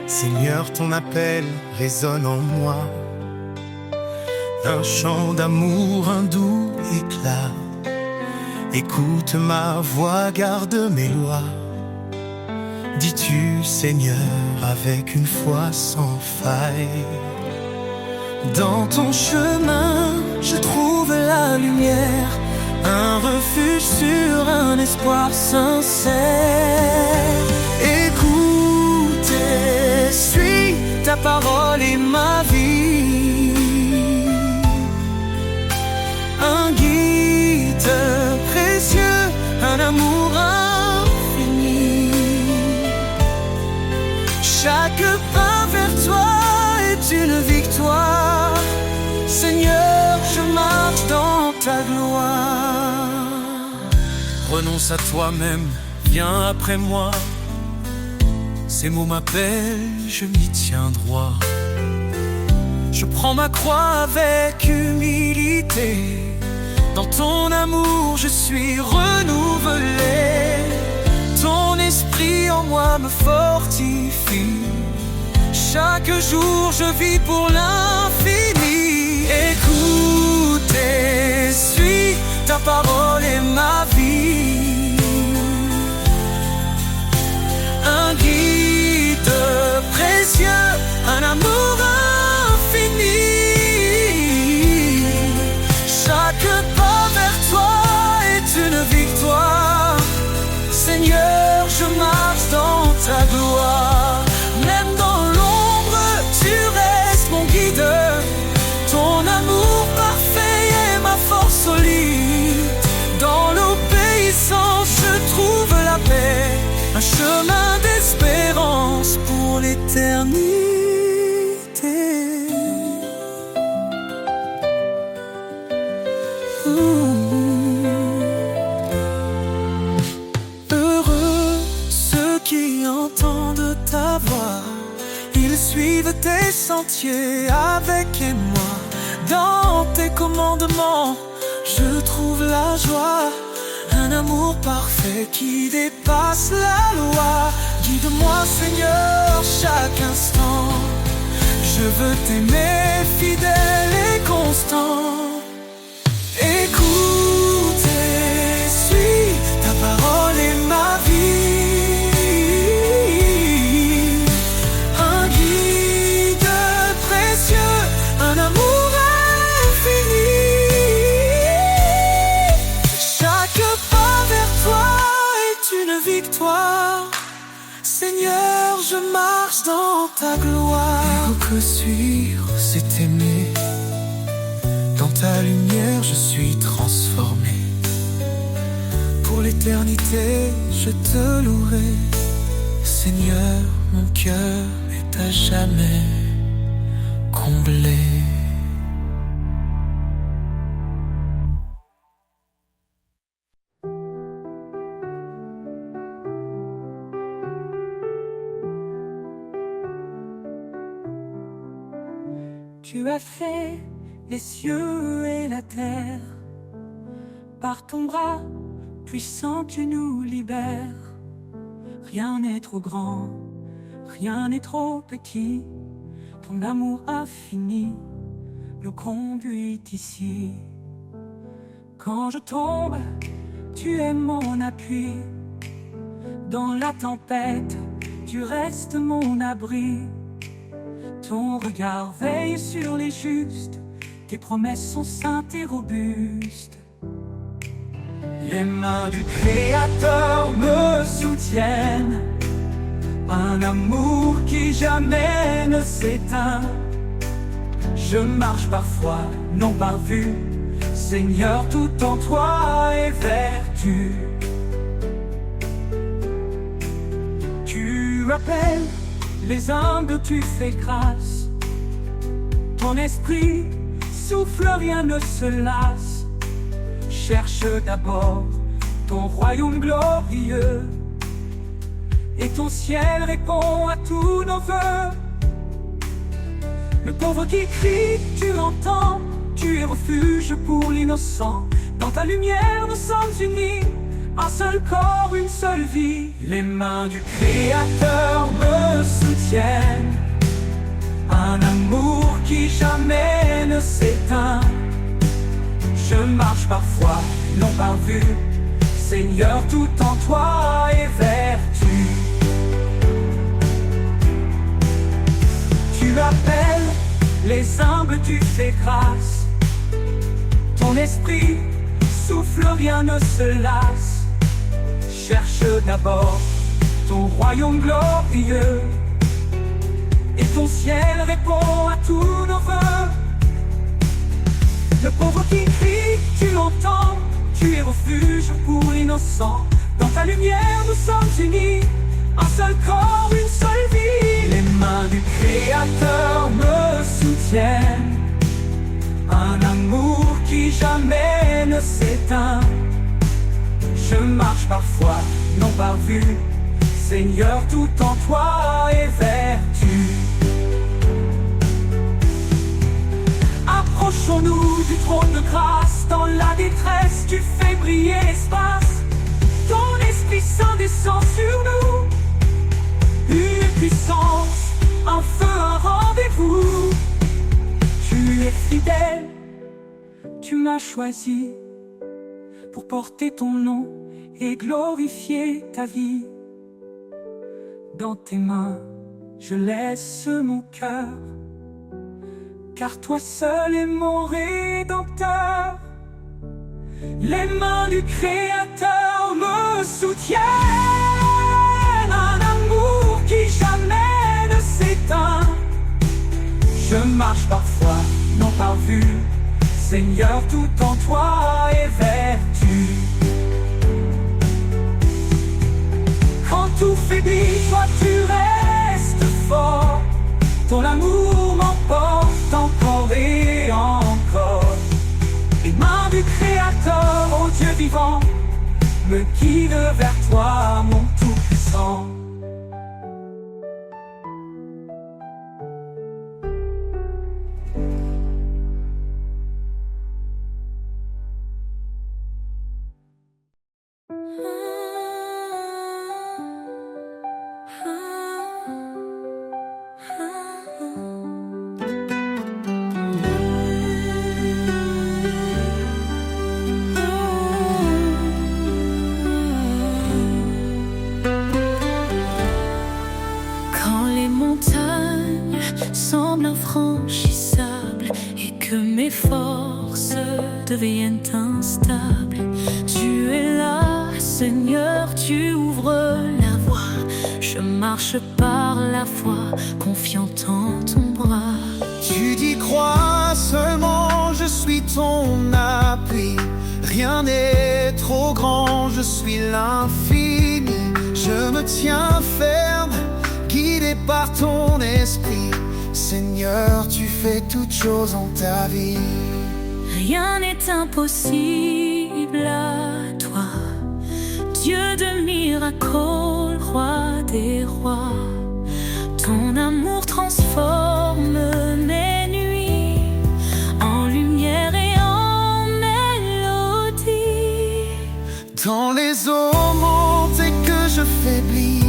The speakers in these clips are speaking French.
Seigneur, ton appel résonne en moi, un chant d'amour, un doux éclat. Écoute ma voix, garde mes lois. Dis-tu, Seigneur, avec une foi sans faille. Dans ton chemin, je trouve la lumière, un refuge sûr, un espoir sincère. Écoute et suis, ta parole est ma vie. Un guide précieux, un amour infini. Chaque pas vers toi est une victoire. Seigneur, je marche dans ta gloire. Renonce à toi-même, viens après moi. Ces mots m'appellent, je m'y tiens droit. Je prends ma croix avec humilité. Dans ton amour, je suis renouvelé. Ton esprit en moi me fortifie. Chaque jour, je vis pour l'infini. Écoute et suis, ta parole est ma vie. Un guide précieux, un amour infini. Chaque pas vers toi est une victoire. Seigneur, je marche dans ta gloire. Même dans l'ombre, tu restes mon guide. Ton amour parfait est ma force solide. Dans l'obéissance, je trouve la paix. Un chemin d'espérance pour l'éternité. Heureux ceux qui entendent ta voix, ils suivent tes sentiers avec moi. Dans tes commandements, je trouve la joie. Un amour parfait qui dépasse la loi. Guide-moi, Seigneur, chaque instant. Je veux t'aimer fidèle et constant. Écoute et suis, ta parole est ma vie. Un guide précieux, un amour infini. Chaque pas vers toi est une victoire. Seigneur, je marche dans ta gloire. Que suivre, c'est aimer. Dans ta lumière, je suis transformé. Pour l'éternité, je te louerai. Seigneur, mon cœur est à jamais comblé. Tu as fait les cieux et la terre. Par ton bras puissant, tu nous libères. Rien n'est trop grand, rien n'est trop petit. Ton amour infini nous conduit ici. Quand je tombe, tu es mon appui. Dans la tempête, tu restes mon abri. Ton regard veille sur les justes, tes promesses sont saintes et robustes. Les mains du Créateur me soutiennent, un amour qui jamais ne s'éteint. Je marche parfois, non par vue, Seigneur, tout en toi est vertu. Tu appelles les humbles, tu fais grâce. Ton esprit souffle, rien ne se lasse. Cherche d'abord ton royaume glorieux, et ton ciel répond à tous nos vœux. Le pauvre qui crie, tu l'entends, tu es refuge refuge pour l'innocent. Dans ta lumière nous sommes unis, un seul corps, une seule vie. Les mains du Créateur me soutiennent, un amour qui jamais ne s'éteint. Je marche parfois, non par vue, Seigneur, tout en toi est vertu. Tu appelles les humbles, tu fais grâce. Ton esprit souffle, rien ne se lasse. Cherche d'abord ton royaume glorieux, et ton ciel répond à tous nos vœux. Le pauvre qui crie, tu l'entends, tu es refuge pour l'innocent. Dans ta lumière nous sommes unis, un seul corps, une seule vie. Les mains du Créateur me soutiennent, un amour qui jamais ne s'éteint. Je marche parfois, non par vue, Seigneur, tout en toi est vertu. Approchons-nous du trône de grâce, dans la détresse tu fais briller l'espace. Ton Esprit Saint descend sur nous, une puissance, un feu, un rendez-vous. Tu es fidèle, tu m'as choisi pour porter ton nom et glorifier ta vie. Dans tes mains, je laisse mon cœur, car toi seul est mon Rédempteur. Les mains du Créateur me soutiennent, un amour qui jamais ne s'éteint. Je marche parfois, non par vue, Seigneur, tout en toi est vertu. Quand tout faiblit, toi tu restes fort. Ton amour m'emporte encore et encore. Les mains du Créateur, ô Dieu vivant, me guident vers toi, mon Tout-Puissant. Semble infranchissable et que mes forces deviennent instables. Tu es là, Seigneur, tu ouvres la voie. Je marche par la foi, confiant en ton bras. Tu dis crois seulement, je suis ton appui. Rien n'est trop grand, je suis l'infini. Je me tiens ferme, guidé par ton esprit. Seigneur, tu fais toutes choses en ta vie. Rien n'est impossible à toi, Dieu de miracles, roi des rois. Ton amour transforme mes nuits en lumière et en mélodie. Dans les eaux montées que je faiblis,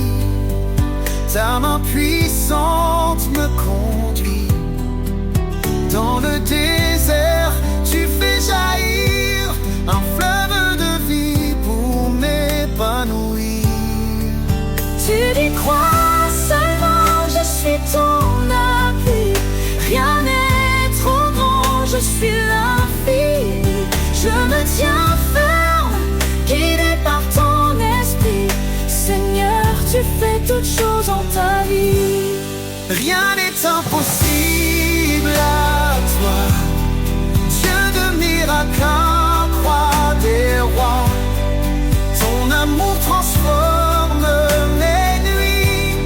ta main puissante me conduit. Dans le désert, tu fais jaillir un fleuve de vie pour m'épanouir. Tu dis crois seulement, je suis ton appui. Rien n'est trop grand, je suis l'infini. Je me tiens ferme, guidé par ton esprit. Seigneur, tu fais toutes choses en ta vie. Rien n'est impossible à toi, Dieu de miracles, roi des rois. Ton amour transforme mes nuits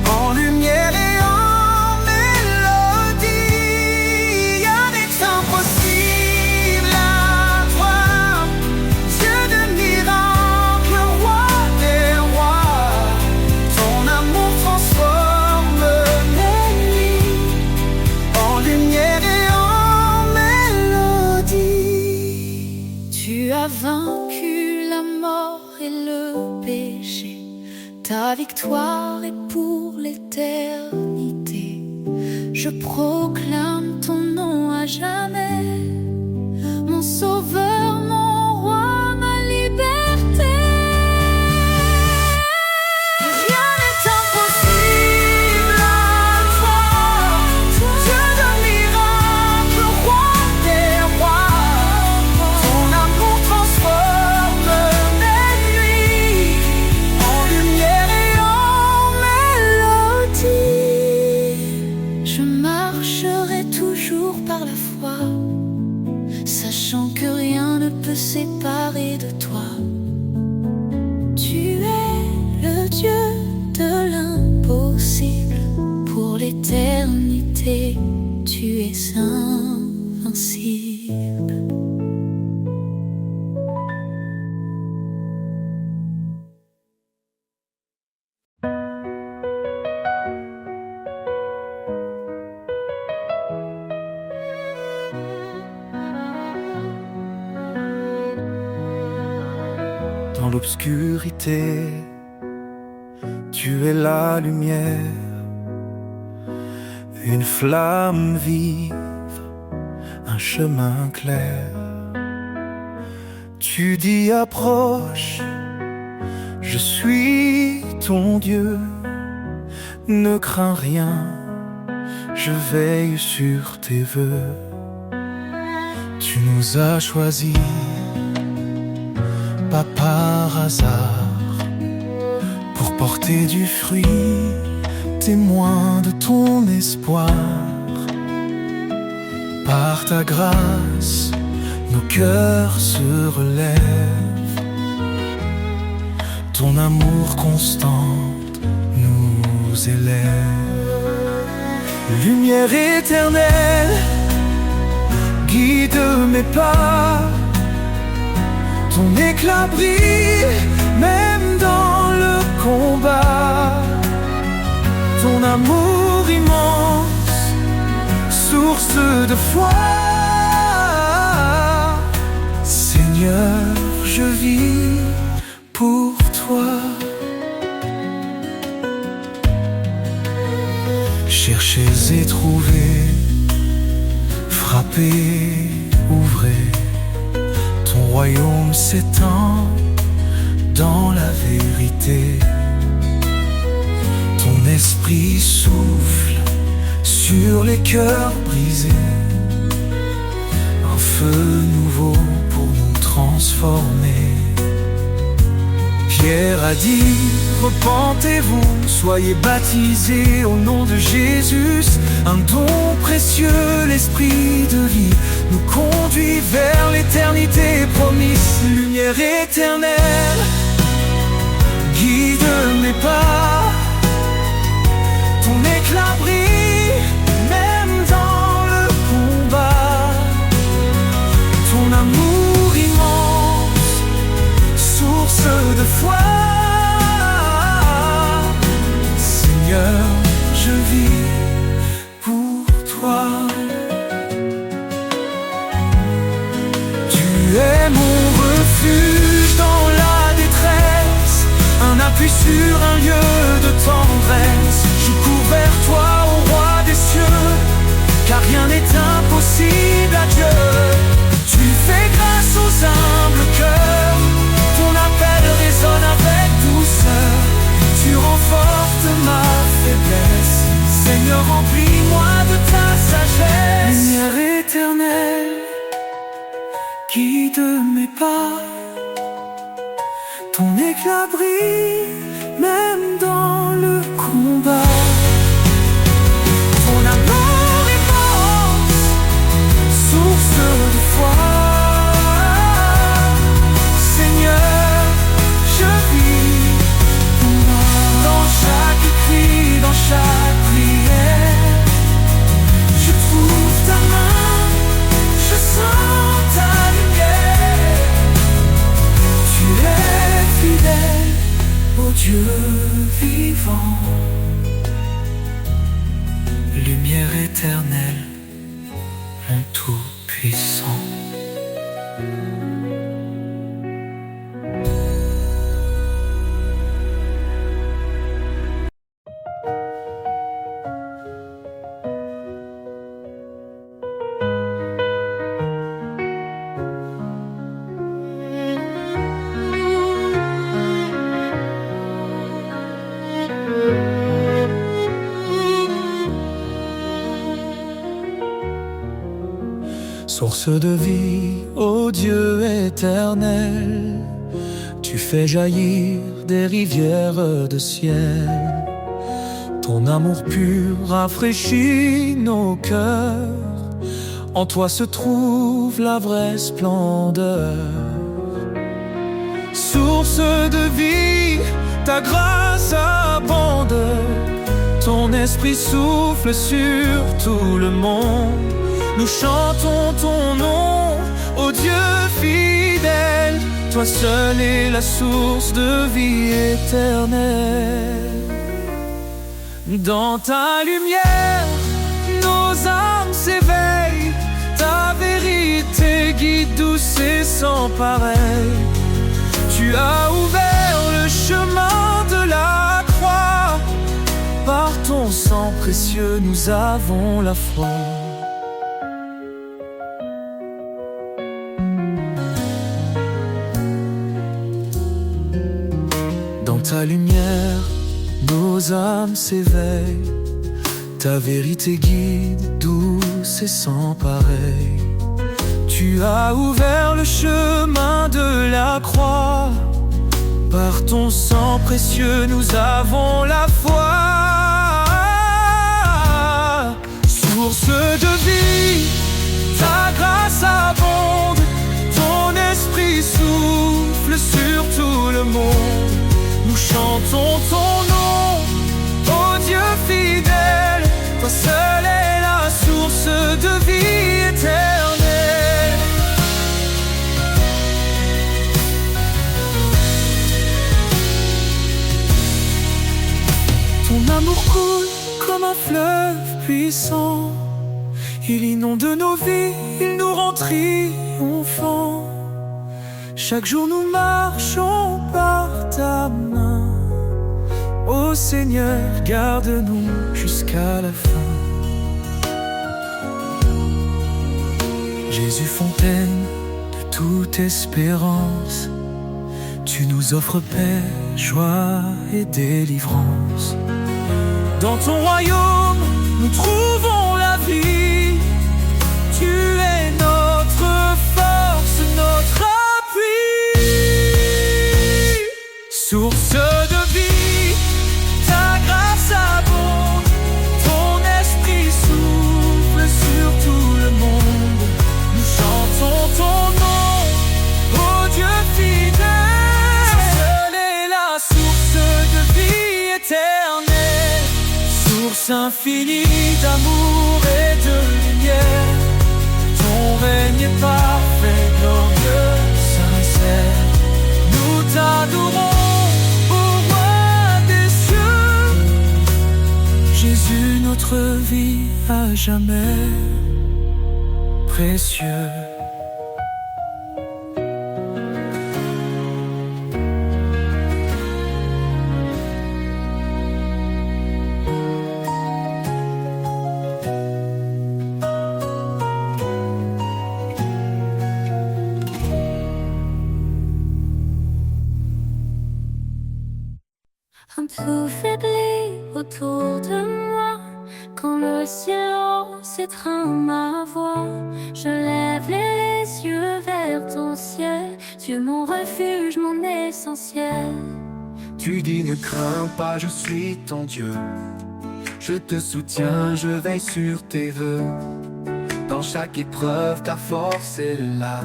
en lumière et en mélodie. Rien n'est impossible à toi, Dieu de miracles, roi des rois. Ton amour transforme mes nuits vaincu la mort et le péché. Ta victoire est pour l'éternité. Je proclame ton nom à jamais, mon sauveur, mon roi, ma liberté. Rien n'est impossible à toi, Dieu de miracles, roi des rois. Ton amour transforme mes nuits en lumière et en mélodie. Je marcherai toujours par la foi, sachant que rien ne peut séparer de toi. Tu es le Dieu de l'impossible. Pour l'éternité, tu es invincible. Dans l'obscurité, tu es la lumière, une flamme vive, un chemin clair. Tu dis approche, je suis ton Dieu, ne crains rien, je veille sur tes vœux. Tu nous as choisis, pas par hasard, pour porter du fruit, témoin de ton espoir. Par ta grâce, nos cœurs se relèvent, ton amour constant nous élève. Lumière éternelle, guide mes pas, ton éclat brille même dans le combat. Ton amour immense, source de foi. Seigneur, je vis pour toi. Cherchez et trouvez, frappez, ouvrez. Ton royaume s'étend dans la vérité. Ton esprit souffle sur les cœurs brisés, un feu nouveau pour nous transformer. Pierre a dit, repentez-vous, soyez baptisés au nom de Jésus. Un don précieux, l'esprit de vie, nous conduit vers l'éternité promise. Lumière éternelle, guide mes pas, ton éclat brille même dans le combat. Ton amour immense, source de foi. Seigneur, je vis pour toi. Tu es mon refuge dans la détresse, un appui sur un lieu de tendresse. Je cours vers toi, ô roi des cieux, car rien n'est impossible à Dieu. Tu fais grâce aux humbles cœurs, ton appel résonne avec douceur. Tu renforces ma faiblesse, Seigneur, remplis-moi de ta sagesse. Lumière éternelle, guide mes pas, ton éclat brille même dans le combat. Ton amour immense, source de foi. Seigneur, je vis dans chaque cri, dans chaque prière. Je trouve ta main, je sens ta lumière. Tu es fidèle, ô Dieu vivant. Lumière éternelle, mon tout-puissant. Source de vie, ô Dieu éternel, tu fais jaillir des rivières de ciel. Ton amour pur rafraîchit nos cœurs. En toi se trouve la vraie splendeur. Source de vie, ta grâce abonde. Ton esprit souffle sur tout le monde. Nous chantons ton nom, ô Dieu fidèle. Toi seul es la source de vie éternelle. Dans ta lumière, nos âmes s'éveillent. Ta vérité guide douce et sans pareil. Tu as ouvert le chemin de la croix. Par ton sang précieux, nous avons la foi. Dans ta lumière, nos âmes s'éveillent. Ta vérité guide, douce et sans pareil. Tu as ouvert le chemin de la croix. Par ton sang précieux, nous avons la foi. Source de vie, ta grâce abonde. Ton esprit souffle sur tout le monde. Nous chantons ton nom, ô Dieu fidèle. Toi seul est la source de vie éternelle. Ton amour coule comme un fleuve puissant. Il inonde nos vies, il nous rend triomphants. Chaque jour nous marchons par ta main. Ô Seigneur, garde-nous jusqu'à la fin. Jésus, fontaine de toute espérance, tu nous offres paix, joie et délivrance. Dans ton royaume, nous trouvons la vie. Tu es notre force, notre appui. Source de vie, ta grâce abonde. Ton esprit souffle sur tout le monde. Nous chantons ton nom, ô Dieu fidèle. Seule est la source de vie éternelle. Source infinie d'amour et de lumière. Ton règne est parfait, glorieux, sincère. Nous t'adorons, ô roi des cieux. Jésus, notre vie à jamais précieux. Un peu faibli autour de moi, quand le silence étreint ma voix, je lève les yeux vers ton ciel. Tu es mon refuge, mon essentiel. Tu dis ne crains pas, je suis ton Dieu. Je te soutiens, je veille sur tes vœux. Dans chaque épreuve, ta force est là.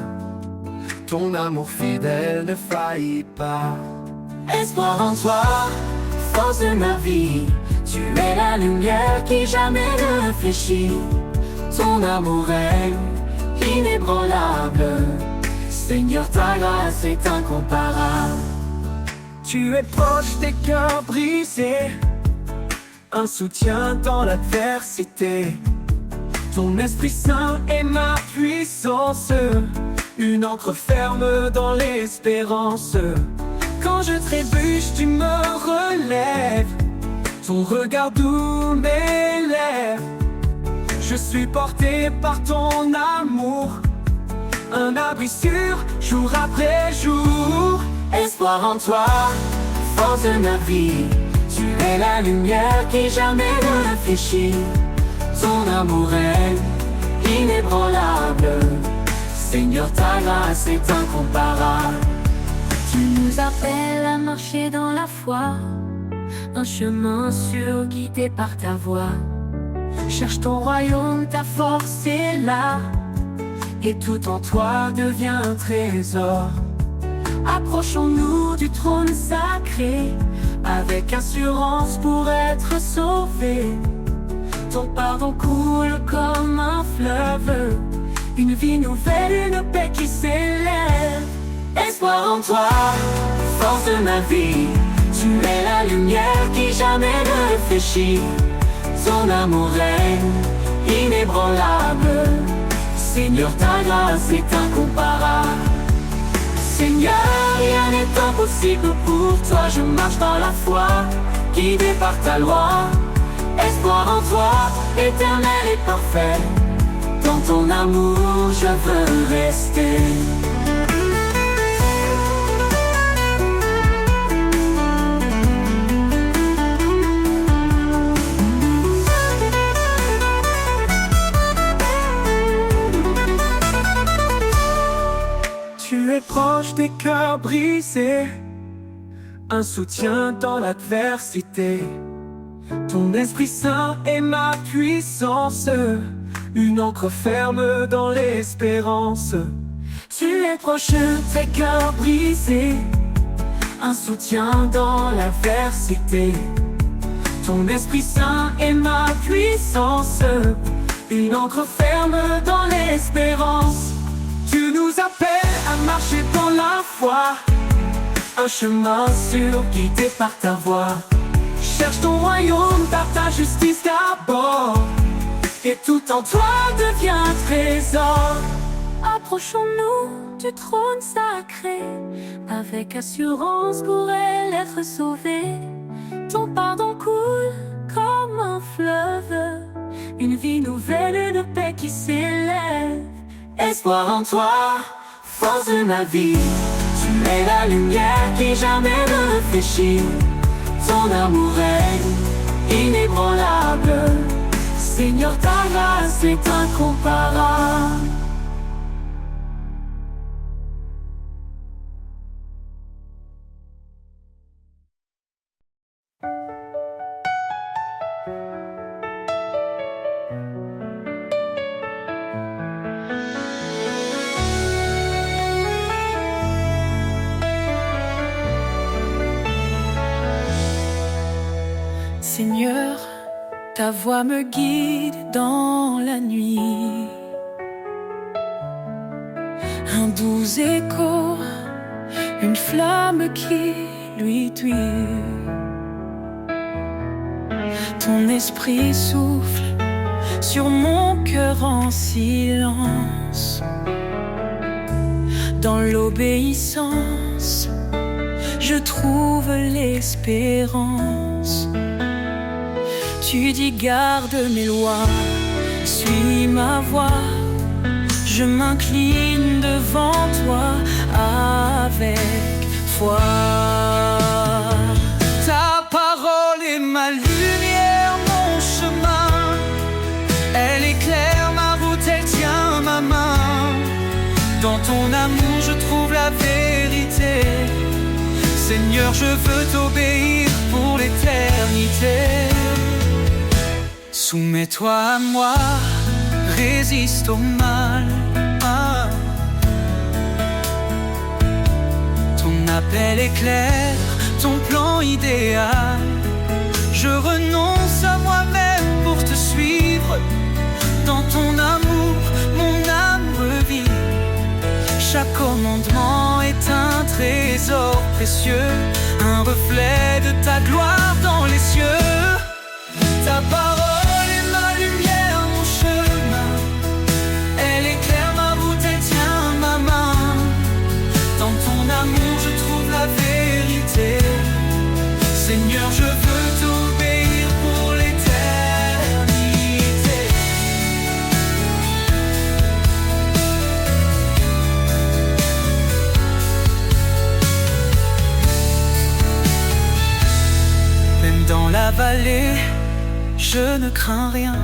Ton amour fidèle ne faillit pas. Espoir en toi, force de ma vie. Tu es la lumière qui jamais ne fléchit. Ton amour est inébranlable. Seigneur, ta grâce est incomparable. Tu es proche des cœurs brisés, un soutien dans l'adversité. Ton Esprit Saint est ma puissance, une ancre ferme dans l'espérance. Quand je trébuche, tu me relèves. Ton regard doux m'élève. Je suis porté par ton amour, un abri sûr, jour après jour. Espoir en toi, force de ma vie. Tu es la lumière qui jamais ne fléchit. Ton amour est inébranlable. Seigneur, ta grâce est incomparable. Tu nous appelles à marcher dans la foi, un chemin sûr guidé par ta voix. Cherche ton royaume, ta force est là, et tout en toi devient un trésor. Approchons-nous du trône sacré, Avec assurance pour être sauvés. ton pardon coule comme un fleuve, Une vie nouvelle, une paix qui s'élève. Espoir en toi, force de ma vie. Tu es la lumière qui jamais ne fléchit. Ton amour règne inébranlable. Seigneur, ta grâce est incomparable. Seigneur, rien n'est impossible pour toi. Je marche dans la foi, guidé par ta loi. Espoir en toi, éternel et parfait. Dans ton amour, je veux rester. Tu es proche des cœurs brisés, un soutien dans l'adversité. Ton Esprit Saint est ma puissance, une encre ferme dans l'espérance. Tu es proche des cœurs brisés, un soutien dans l'adversité. Ton Esprit Saint est ma puissance, une encre ferme dans l'espérance. Tu nous appelles à marcher dans la foi, un chemin sûr guidé par ta voix. Cherche ton royaume, par ta justice d'abord, et tout en toi devient un trésor. approchons-nous du trône sacré, avec assurance pour elle être sauvée. Ton pardon coule comme un fleuve, une vie nouvelle, une paix qui s'élève. Espoir en toi, force de ma vie. Tu es la lumière qui jamais ne fléchit. Ton amour règne inébranlable. Seigneur, ta grâce est incomparable. Seigneur, ta voix me guide dans la nuit. Un doux écho, une flamme qui lui tuit. Ton esprit souffle sur mon cœur en silence. Dans l'obéissance, je trouve l'espérance. Tu dis garde mes lois, suis ma voix. Je m'incline devant toi avec foi. Ta parole est ma lumière, mon chemin. Elle éclaire ma route, elle tient ma main. Dans ton amour je trouve la vérité. Seigneur, je veux t'obéir pour l'éternité. Soumets-toi à moi, résiste au mal. Ton appel est clair, ton plan idéal. Je renonce à moi-même pour te suivre. Dans ton amour, mon âme revit. Chaque commandement est un trésor précieux, un reflet de ta gloire dans les cieux. Ta parole est ma lumière, mon chemin. Elle éclaire ma route, elle tient ma main. Dans ton amour je trouve la vérité. Seigneur, je veux t'obéir pour l'éternité. Même dans la vallée, je ne crains rien.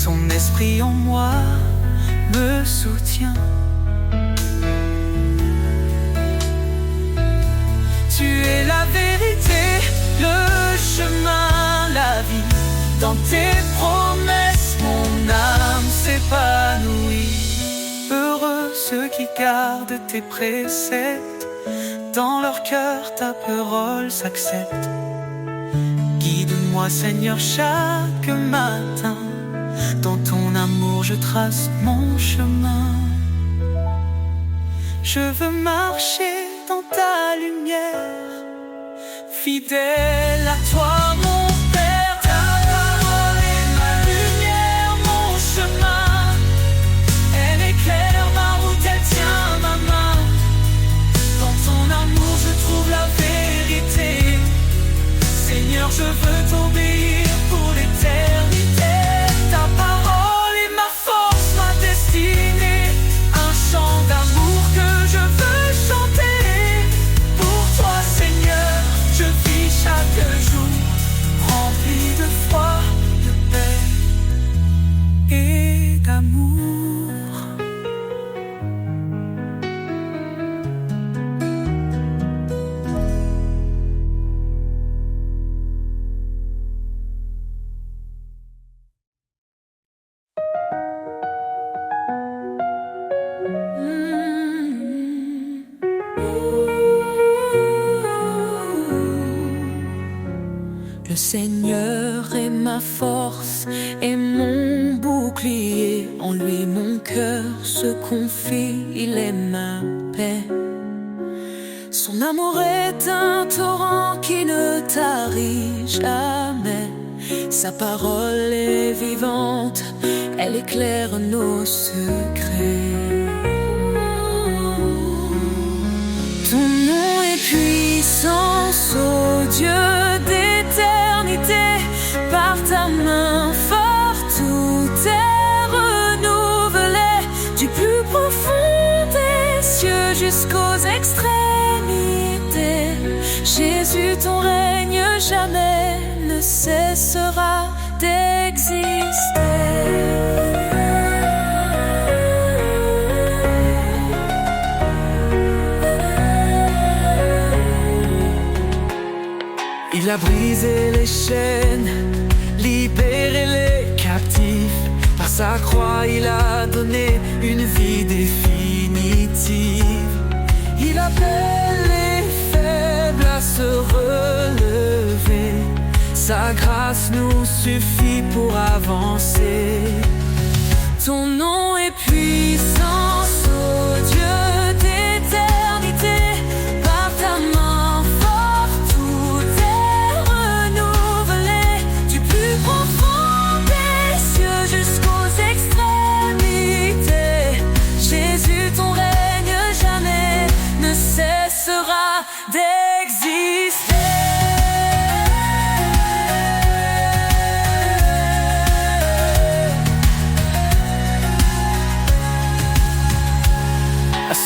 Ton Saint-Esprit en moi me soutient. Tu es la vérité, le chemin, la vie. Dans tes promesses, mon âme s'épanouit. Heureux ceux qui gardent tes préceptes, dans leur cœur ta parole s'accepte. Guide-moi Seigneur chaque matin, dans ton amour je trace mon chemin. Je veux marcher dans ta lumière, fidèle à toi mon Père. Ta parole est ma lumière, mon chemin. Elle éclaire ma route, elle tient ma main. Dans ton amour je trouve la vérité. Seigneur, je veux t'obéir pour l'éternité. Ta parole est ma force, ma destinée. Un chant d'amour que je veux chanter. Pour toi, Seigneur, je vis chaque jour rempli de foi, de paix et d'amour. Le Seigneur est ma force et mon bouclier. En lui mon cœur se confie, il est ma paix. Son amour est un torrent qui ne tarit jamais. Sa parole est vivante, elle éclaire nos secrets. Ton nom est puissance, ô Dieu d'éternité. Par ta main forte, tout est renouvelé. Du plus profond des cieux jusqu'aux extrémités. Jésus, ton règne jamais ne cessera d'exister. Il a brisé les chaînes, libéré les captifs. Par sa croix, il a donné une vie définitive. Il appelle les faibles à se relever. Sa grâce nous suffit pour avancer. Ton nom est puissance, ô Dieu d'éternité. Par ta main forte, tout est renouvelé. Du plus profond des cieux jusqu'aux extrémités. Jésus, ton règne jamais ne cessera d'exister.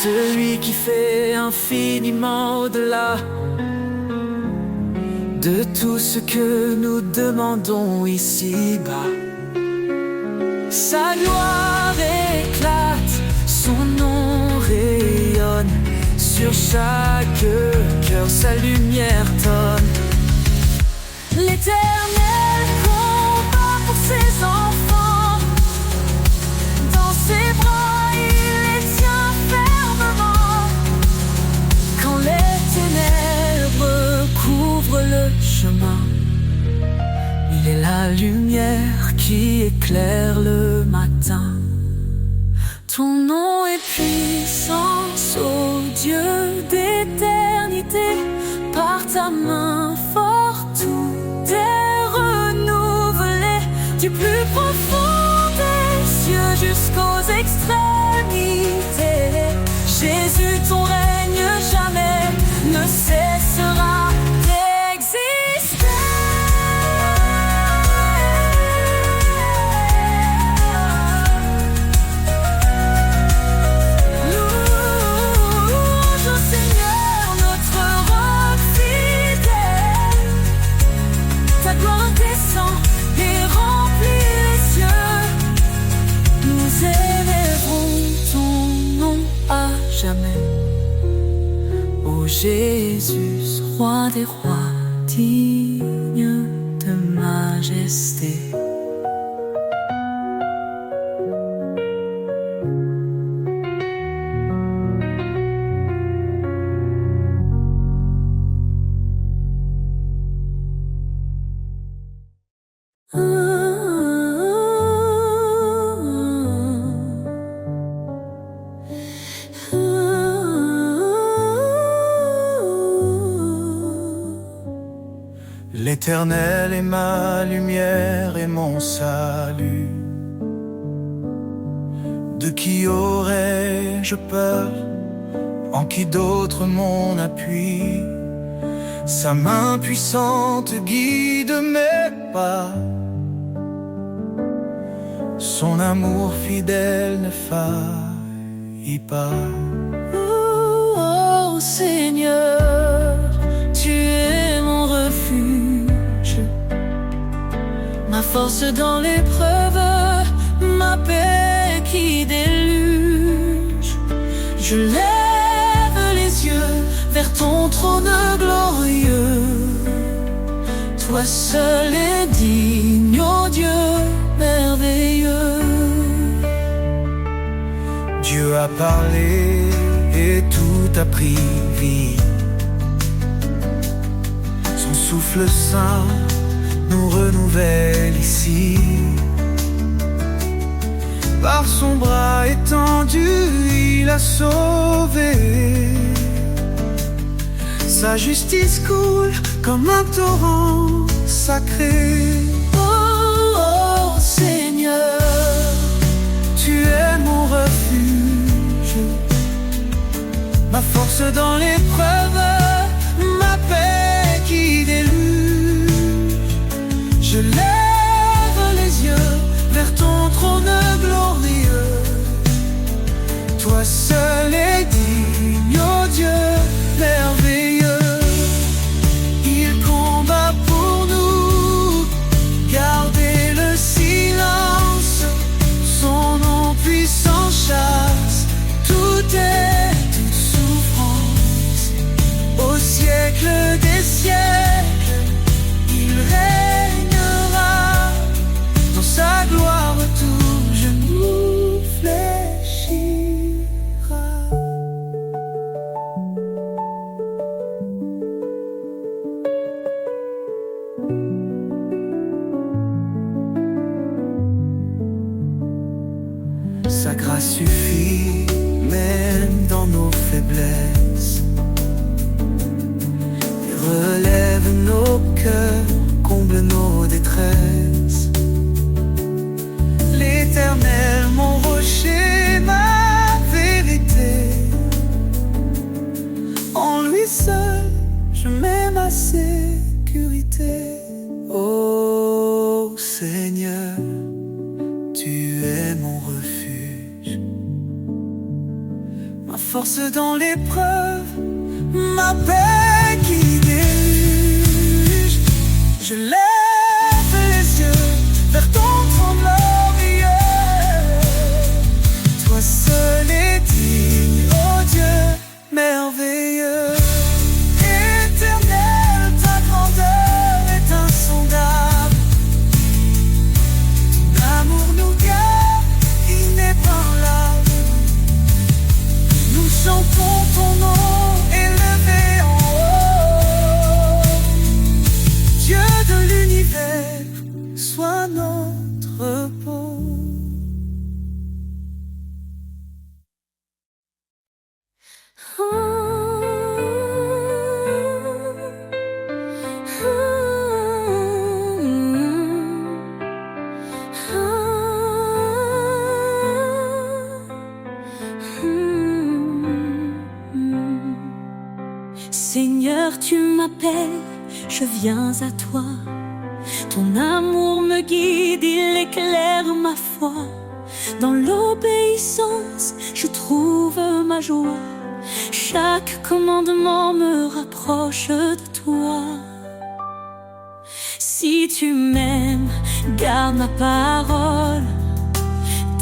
Celui qui fait infiniment au-delà de tout ce que nous demandons ici-bas. Sa gloire éclate, son nom rayonne. Sur chaque cœur sa lumière tonne. L'Éternel combat pour ses enfants. Dans ses bras il les tient fermement. Quand les ténèbres couvrent le chemin, il est la lumière qui éclaire le matin. Ton nom est puissance, ô Dieu d'éternité. Par ta main forte, tout est renouvelé. Du plus profond des cieux jusqu'aux extrémités. Jésus, ton règne jamais ne cessera d'exister. Louange au Seigneur, notre roc fidèle. Ta gloire descend et remplit les cieux. jamais. Ô Jésus, roi des rois, digne de majesté. L'Éternel est ma lumière et mon salut. De qui aurais-je peur? En qui d'autre mon appui? Sa main puissante guide mes pas. Son amour fidèle ne faillit pas. Oh, oh Seigneur, tu es mon refuge, ma force dans l'épreuve, ma paix qui déluge. Je lève les yeux vers ton trône glorieux. Toi seul es digne, ô Dieu merveilleux. Dieu a parlé et tout a pris vie. Son souffle saint nous renouvelle ici. Par son bras étendu, il a sauvé. Sa justice coule comme un torrent sacré. Oh, oh Seigneur, tu es mon refuge, ma force dans l'épreuve, ma paix qui déluge. Je lève les yeux vers ton trône glorieux. Toi seul es digne, ô Dieu merveilleux. Il combat pour nous, gardez le silence. Son nom puissant chasse toute souffrance. Au siècle des siècles, il régnera. Dans sa gloire tout genou fléchira. Sa grâce suffit même dans nos faiblesses, il relève nos cœurs, comble nos détresses. L'Éternel, mon rocher, ma vérité, en lui seul je mets ma sécurité. Ô Seigneur, tu es mon refuge, ma force dans l'épreuve, ma paix qui déluge. Je lève les yeux vers ton trône glorieux. Toi seul es digne, ô Dieu merveilleux. Éternel, ta grandeur est insondable. Ton amour nous garde inébranlable. Nous chantons ton nom élevé en haut. Dieu de l'univers, sois notre repos. Seigneur, tu m'appelles, je viens à toi. Ton amour me guide, il éclaire ma foi. Dans l'obéissance, je trouve ma joie. Chaque commandement me rapproche de toi. Si tu m'aimes, garde ma parole.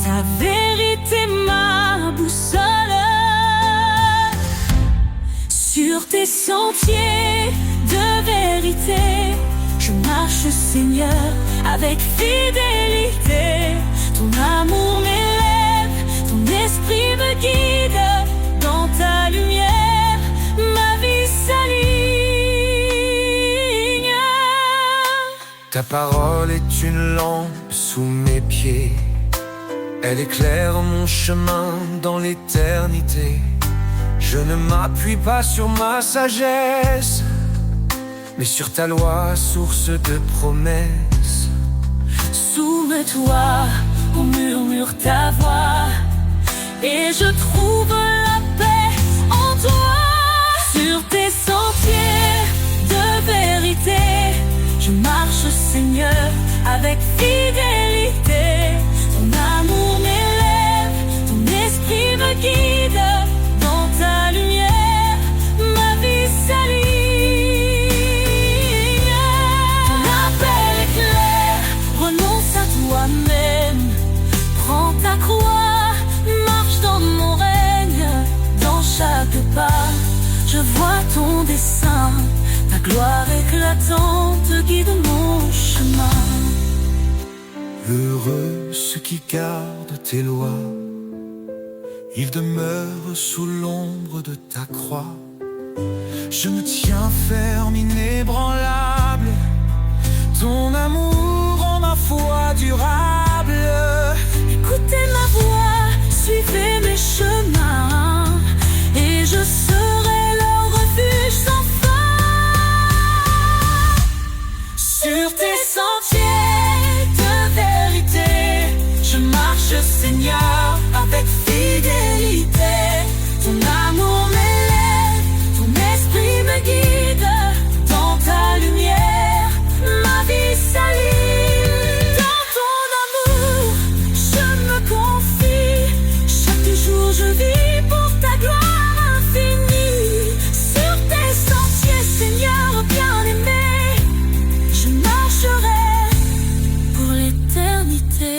Ta vérité, ma boussole. sentiers de vérité. Je marche, Seigneur, avec fidélité. Ton amour m'élève, ton esprit me guide. Dans ta lumière, ma vie s'aligne. Ta parole est une lampe sous mes pieds. Elle éclaire mon chemin dans l'éternité. Je ne m'appuie pas sur ma sagesse, mais sur ta loi, source de promesses. Soumets-toi au murmure ta voix, et je trouve la paix en toi. Sur tes sentiers de vérité, je marche, Seigneur, avec fidélité. Ton amour m'élève, ton esprit me guide. Dans ta lumière, ma vie s'aligne. Ton appel est clair, renonce à toi-même. Prends ta croix, marche dans mon règne. Dans chaque pas, je vois ton dessein. Ta gloire éclatante guide mon chemin. Heureux ceux qui gardent tes lois, ils demeurent sous l'ombre de ta croix. Je me tiens ferme, inébranlable. Ton amour rend ma foi durable. Écoutez ma voix, suivez mes chemins, et je serai leur refuge sans fin. Sur tes sentiers de vérité, je marche, Seigneur, avec fidélité. Ton amour m'élève, ton esprit me guide. Dans ta lumière, ma vie s'aligne. Dans ton amour, je me confie. Chaque jour je vis pour ta gloire infinie. Sur tes sentiers, Seigneur bien-aimé, je marcherai pour l'éternité.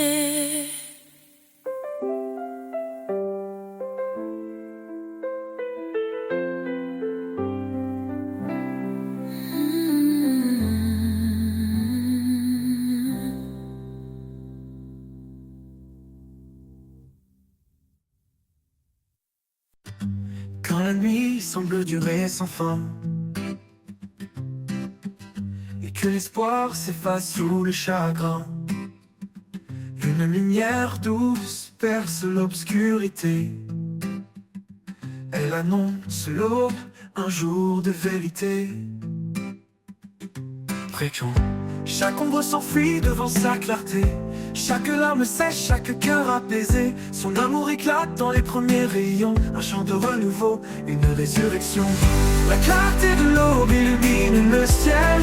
Quand la nuit semble durer sans fin, et que l'espoir s'efface sous le chagrin, une lumière douce perce l'obscurité. Elle annonce l'aube, un jour de vérité. Fréquent, chaque ombre s'enfuit devant sa clarté. Chaque larme sèche, chaque cœur apaisé. Son amour éclate dans les premiers rayons. Un chant de renouveau, une résurrection. La clarté de l'aube illumine le ciel.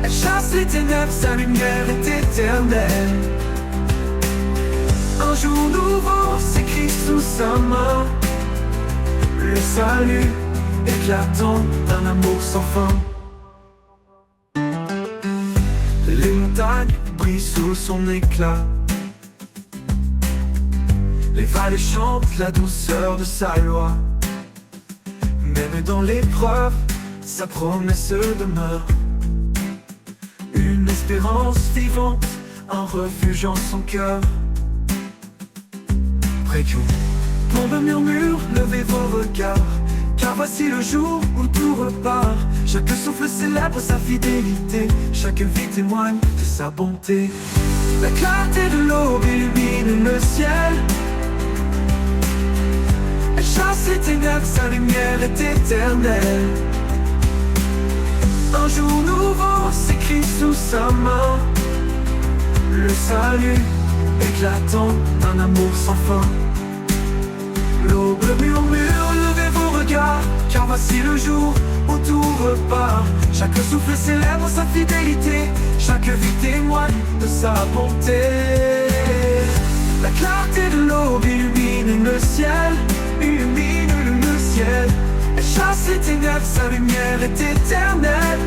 Elle chasse les ténèbres, sa lumière est éternelle. Un jour nouveau s'écrit sous sa main. Le salut éclatant d'un amour sans fin. Les montagnes brillent sous son éclat. Les vallées chantent la douceur de sa loi. Même dans l'épreuve, sa promesse demeure. Une espérance vivante, un refuge en son cœur. Précieux, tombe murmure, levez vos regards. Car voici le jour où tout repart. Chaque souffle célèbre sa fidélité. Chaque vie témoigne de sa bonté. La clarté de l'aube illumine le ciel. Elle chasse les ténèbres, sa lumière est éternelle. Un jour nouveau s'écrit sous sa main. Le salut éclatant d'un amour sans fin. L'aube murmure, levez vos regards. Car voici le jour où tout repart. Chaque souffle célèbre sa fidélité. Chaque vie témoigne de sa bonté. La clarté de l'aube illumine le ciel. Illumine le ciel. Elle chasse les ténèbres, sa lumière est éternelle.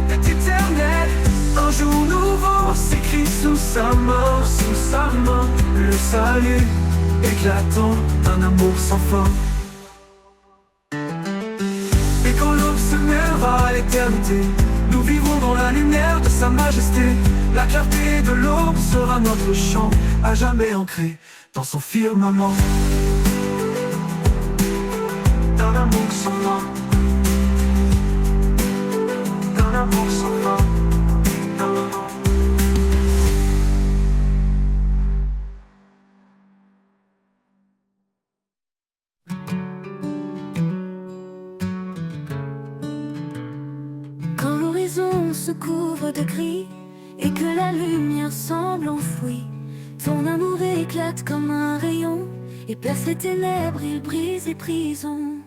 Est éternelle. Un jour nouveau s'écrit sous sa main. Sous sa main, le salut éclatant d'un amour sans fin. l'éternité. Nous vivrons dans la lumière de sa majesté. La clarté de l'aube sera notre chant, à jamais ancré dans son firmament. D'un amour sans fin, d'un amour sans fin, d'un amour. Quand l'horizon se couvre de gris et que la lumière semble enfouie, ton amour éclate comme un rayon et perce les ténèbres, il brise les prisons.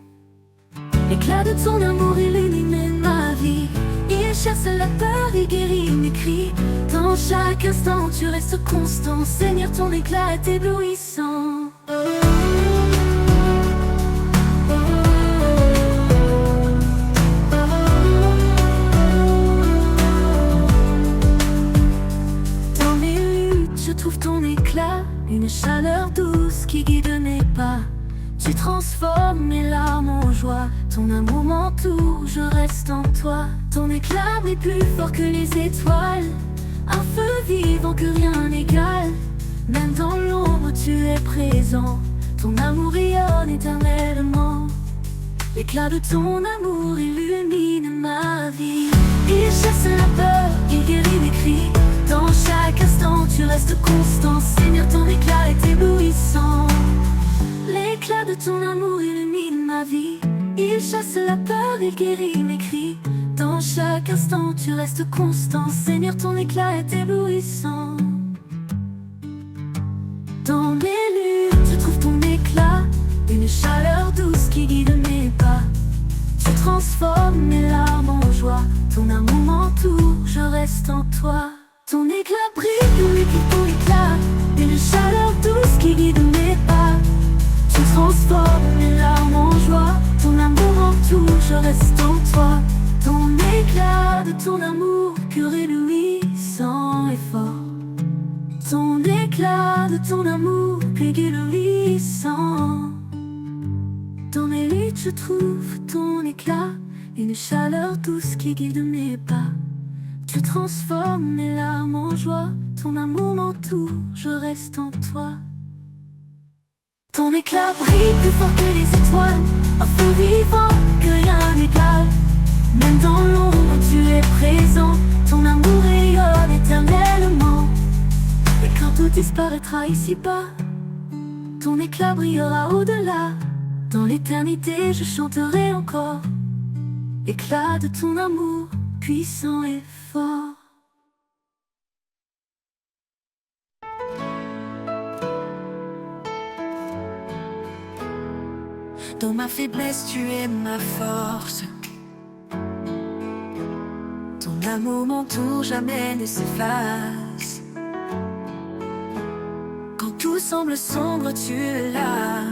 L'éclat de ton amour illumine ma vie, il chasse la peur, il guérit mes cris. Dans chaque instant tu restes constant, Seigneur, ton éclat est éblouissant. Dans mes luttes je trouve ton éclat, une chaleur douce qui guide mes pas. Tu transformes mes larmes en joie, ton amour m'entoure, je reste en toi. Ton éclat brille plus fort que les étoiles, un feu vivant que rien n'égale. Même dans l'ombre tu es présent, ton amour rayonne éternellement. L'éclat de ton amour illumine ma vie, il chasse la peur, il guérit mes cris. Dans chaque instant tu restes constant, Seigneur, ton éclat est éblouissant. L'éclat de ton amour illumine ma vie, il chasse la peur, il guérit mes cris. Dans chaque instant tu restes constant, Seigneur, ton éclat est éblouissant. Dans mes luttes je trouve ton éclat, une chaleur douce qui guide mes pas. Tu transformes mes larmes en joie, ton amour m'entoure, je reste en toi. Ton éclat brille, plus que ton éclat, une chaleur douce qui guide mes pas. Tu transformes mes larmes en joie, ton amour m'entoure, je reste en toi. Ton éclat de ton amour pur et éblouissant et fort. Ton éclat de ton amour pur et éblouissant. Dans mes luttes je trouve ton éclat, une chaleur douce qui guide mes pas. Tu transformes mes larmes en joie, ton amour m'entoure, je reste en toi. Ton éclat brille plus fort que les étoiles, un feu vivant que rien n'égale. Même dans l'ombre tu es présent, ton amour rayonne éternellement. Et quand tout disparaîtra ici-bas, ton éclat brillera au-delà. Dans l'éternité je chanterai encore, éclat de ton amour puissant et fort. Dans ma faiblesse, tu es ma force. Ton amour m'entoure, jamais ne s'efface. Quand tout semble sombre, tu es là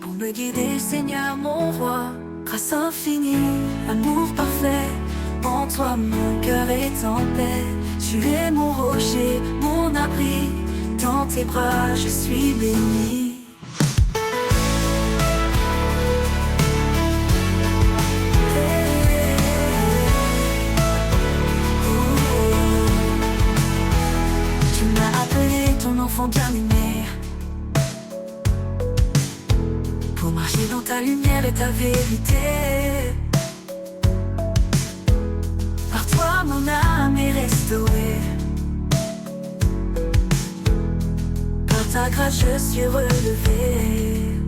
pour me guider, Seigneur, mon roi. Grâce infinie, amour parfait, en toi mon cœur est en paix. Tu es mon rocher, mon abri, dans tes bras je suis béni. Enfant bien-aimé, pour marcher dans ta lumière et ta vérité. Par toi mon âme est restaurée, par ta grâce je suis relevé.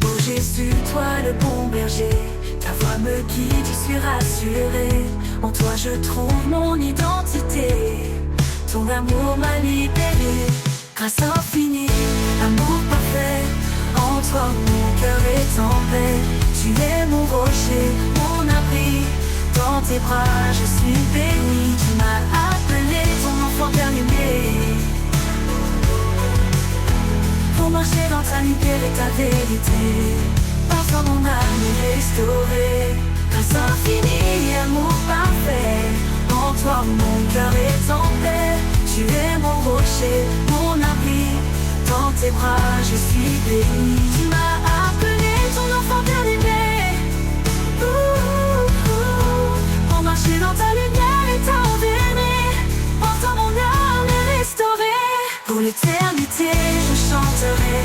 Oh Jésus, toi le bon berger, ta voix me guide, je suis rassuré. En toi je trouve mon identité, ton amour m'a libéré. Grâce infinie, amour parfait, en toi mon cœur est en paix. Tu es mon rocher, mon abri, dans tes bras je suis béni. Tu m'as appelé ton enfant bien-aimé, pour marcher dans ta lumière et ta vérité. Par toi mon âme est restaurée. Grâce infinie, amour parfait, en toi mon cœur est en paix. Tu es mon rocher, mon abri, dans tes bras je suis béni. Tu m'as appelé ton enfant bien-aimé, l'éternité, je chanterai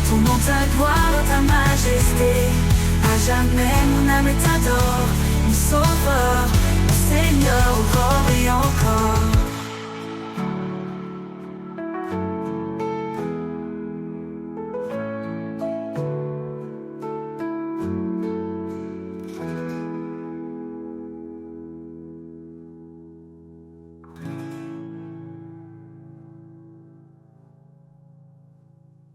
ton nom, ta gloire, ta majesté. À jamais mon âme t'adore, mon sauveur, mon Seigneur, encore et encore.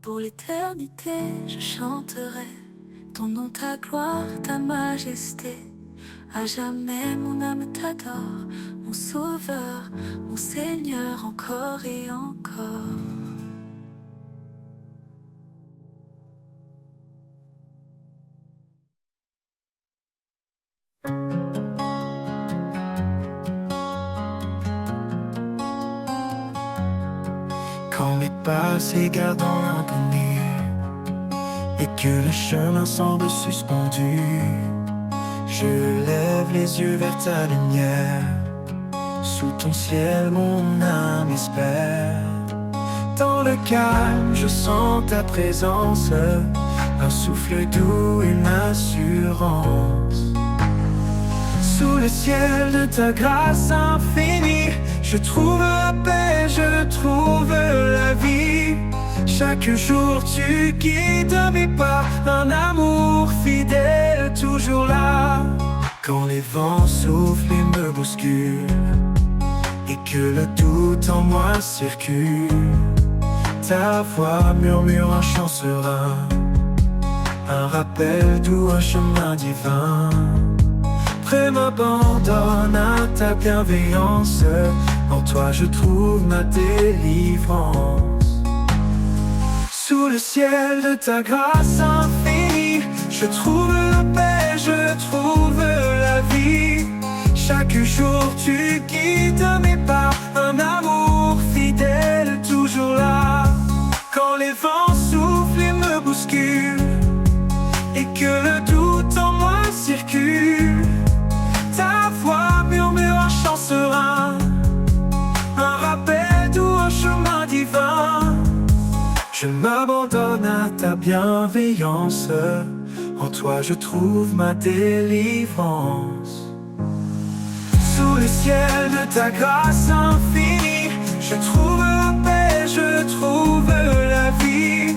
Pour l'éternité, je chanterai ton nom, ta gloire, ta majesté. À jamais mon âme t'adore, mon sauveur, mon Seigneur, encore et encore. Quand les pas s'égarent dans l'inconnu et que le chemin semble suspendu, je lève les yeux vers ta lumière. Sous ton ciel, mon âme espère. Dans le calme, je sens ta présence, un souffle doux, une assurance. Sous le ciel de ta grâce infinie, je trouve la paix, je trouve la vie. Chaque jour tu guides mes pas, un amour fidèle toujours là. Quand les vents soufflent et me bousculent, et que le doute en moi circule, ta voix murmure un chant serein, un rappel doux, un chemin divin. Près m'abandonne à ta bienveillance, en toi je trouve ma délivrance. Sous le ciel de ta grâce infinie, je trouve la paix, je trouve la vie. Chaque jour tu guides mes pas, un amour fidèle toujours là. Quand les vents soufflent et me bousculent, et que le doute en moi circule, ta voix murmure un chant serein, un rappel doux, un chemin divin. Je m'abandonne à ta bienveillance, en toi je trouve ma délivrance. Sous le ciel de ta grâce infinie, je trouve la paix, je trouve la vie.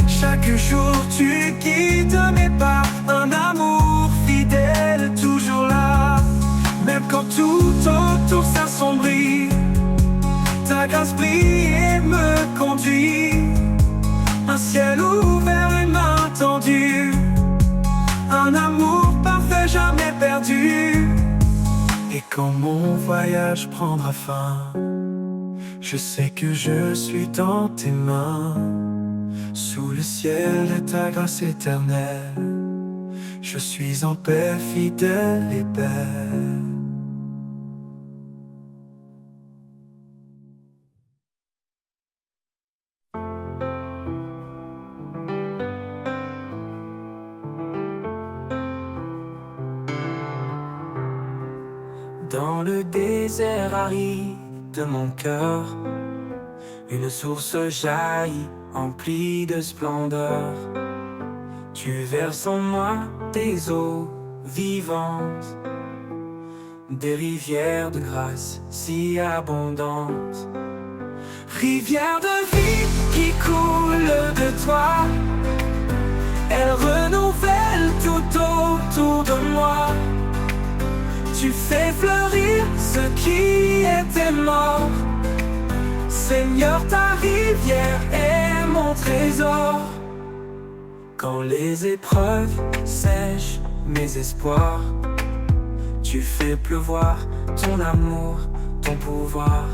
Chaque jour tu guides mes pas, un amour fidèle toujours là. Même quand tout autour s'assombrit, ta grâce brille et me conduit. Un ciel ouvert, une main tendue, un amour parfait jamais perdu. Et quand mon voyage prendra fin, je sais que je suis dans tes mains. Sous le ciel de ta grâce éternelle, je suis en paix, fidèle et belle. Dans le désert aride de mon cœur, une source jaillit, emplie de splendeur. Tu verses en moi tes eaux vivantes, des rivières de grâce si abondantes. Rivière de vie qui coule de toi, elle renouvelle tout autour de moi. Tu fais fleurir ce qui était mort. Seigneur, ta rivière est mon trésor. Quand les épreuves sèchent mes espoirs, tu fais pleuvoir ton amour, ton pouvoir.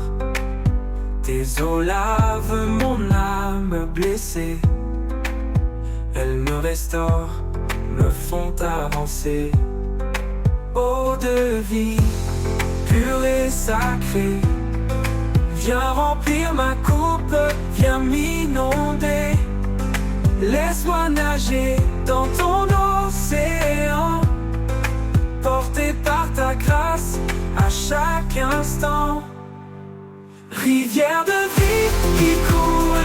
Tes eaux lavent mon âme blessée, elles me restaurent, me font avancer. Eau de vie, pure et sacrée, viens remplir ma coupe, viens m'inonder. Laisse-moi nager dans ton océan, porté par ta grâce à chaque instant. Rivière de vie qui coule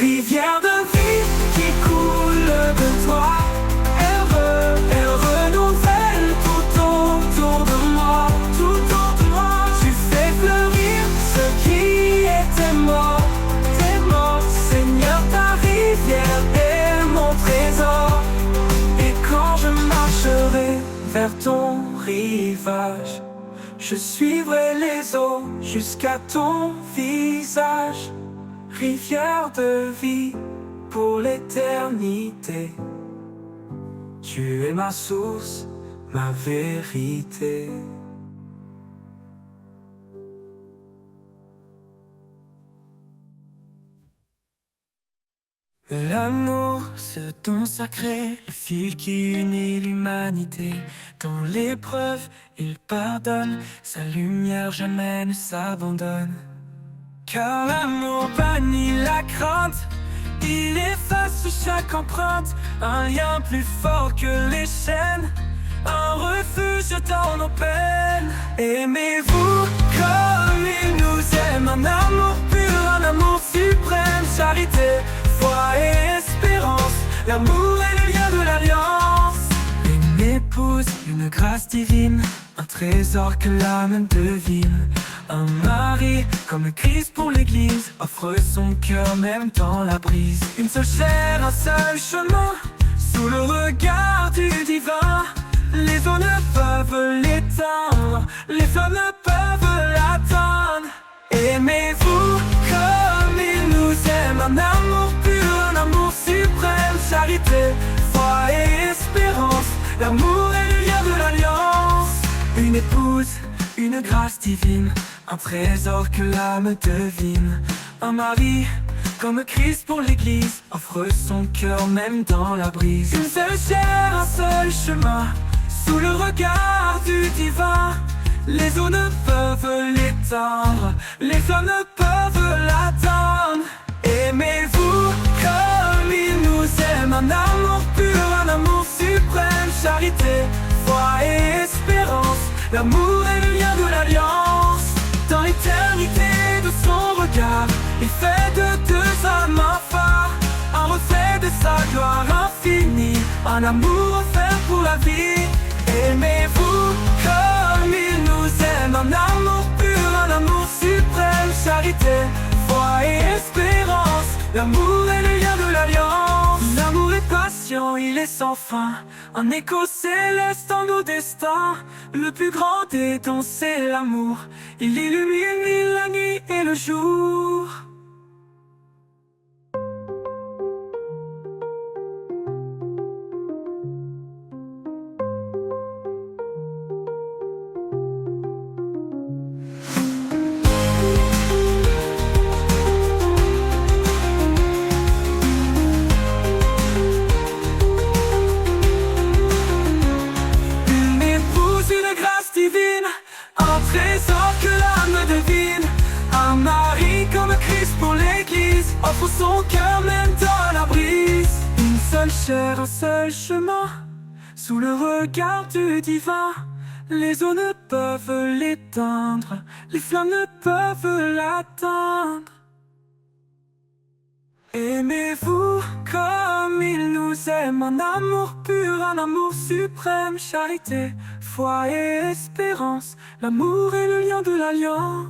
Rivière de vie qui coule de toi, elle renouvelle tout autour de moi, tout autour de moi. Tu fais fleurir ce qui était mort, t'es mort. Seigneur, ta rivière est mon trésor. Et quand je marcherai vers ton rivage, je suivrai les eaux jusqu'à ton visage. Rivière de vie pour l'éternité, tu es ma source, ma vérité. L'amour, ce don sacré, le fil qui unit l'humanité. Dans l'épreuve, il pardonne, sa lumière jamais ne s'abandonne. Car l'amour bannit la crainte, il efface chaque empreinte. Un lien plus fort que les chaînes, un refuge dans nos peines. Aimez-vous comme il nous aime, un amour pur, un amour suprême. Charité, foi et espérance, l'amour est le lien de l'alliance. Une épouse, une grâce divine, un trésor que l'âme devine. Un mari, comme le Christ pour l'église, offre son cœur même dans la brise. Une seule chair, un seul chemin, sous le regard du divin. Les eaux ne peuvent l'éteindre, les flammes ne peuvent l'atteindre. Aimez-vous comme il nous aime, un amour pur, un amour suprême. Charité, foi et espérance, l'amour est le lien de l'alliance. Une épouse, une grâce divine, un trésor que l'âme devine. Un mari, comme Christ pour l'église, offre son cœur même dans la brise. Une seule chair, un seul chemin, sous le regard du divin. Les eaux ne peuvent l'éteindre, les flammes ne peuvent l'atteindre. Aimez-vous comme il nous aime, un amour pur, un amour suprême. Charité, foi et espérance, l'amour est le lien de l'alliance. Dans l'éternité de son regard, il fait de deux âmes un phare, un reflet de sa gloire infinie, un amour offert pour la vie. Aimez-vous comme il nous aime, un amour pur, un amour suprême. Charité, foi et espérance, l'amour est le lien de l'alliance. L'amour est patient, il est sans fin, un écho céleste dans nos destins. Le plus grand des dons, c'est l'amour, il illumine la nuit et le jour. Un trésor que l'âme devine, un mari comme Christ pour l'église, offre son cœur même dans la brise. Une seule chair, un seul chemin, sous le regard du divin. Les eaux ne peuvent l'éteindre, les flammes ne peuvent l'atteindre. Aimez-vous comme il nous aime, un amour pur, un amour suprême. Charité, foi et espérance, l'amour est le lien de l'alliance.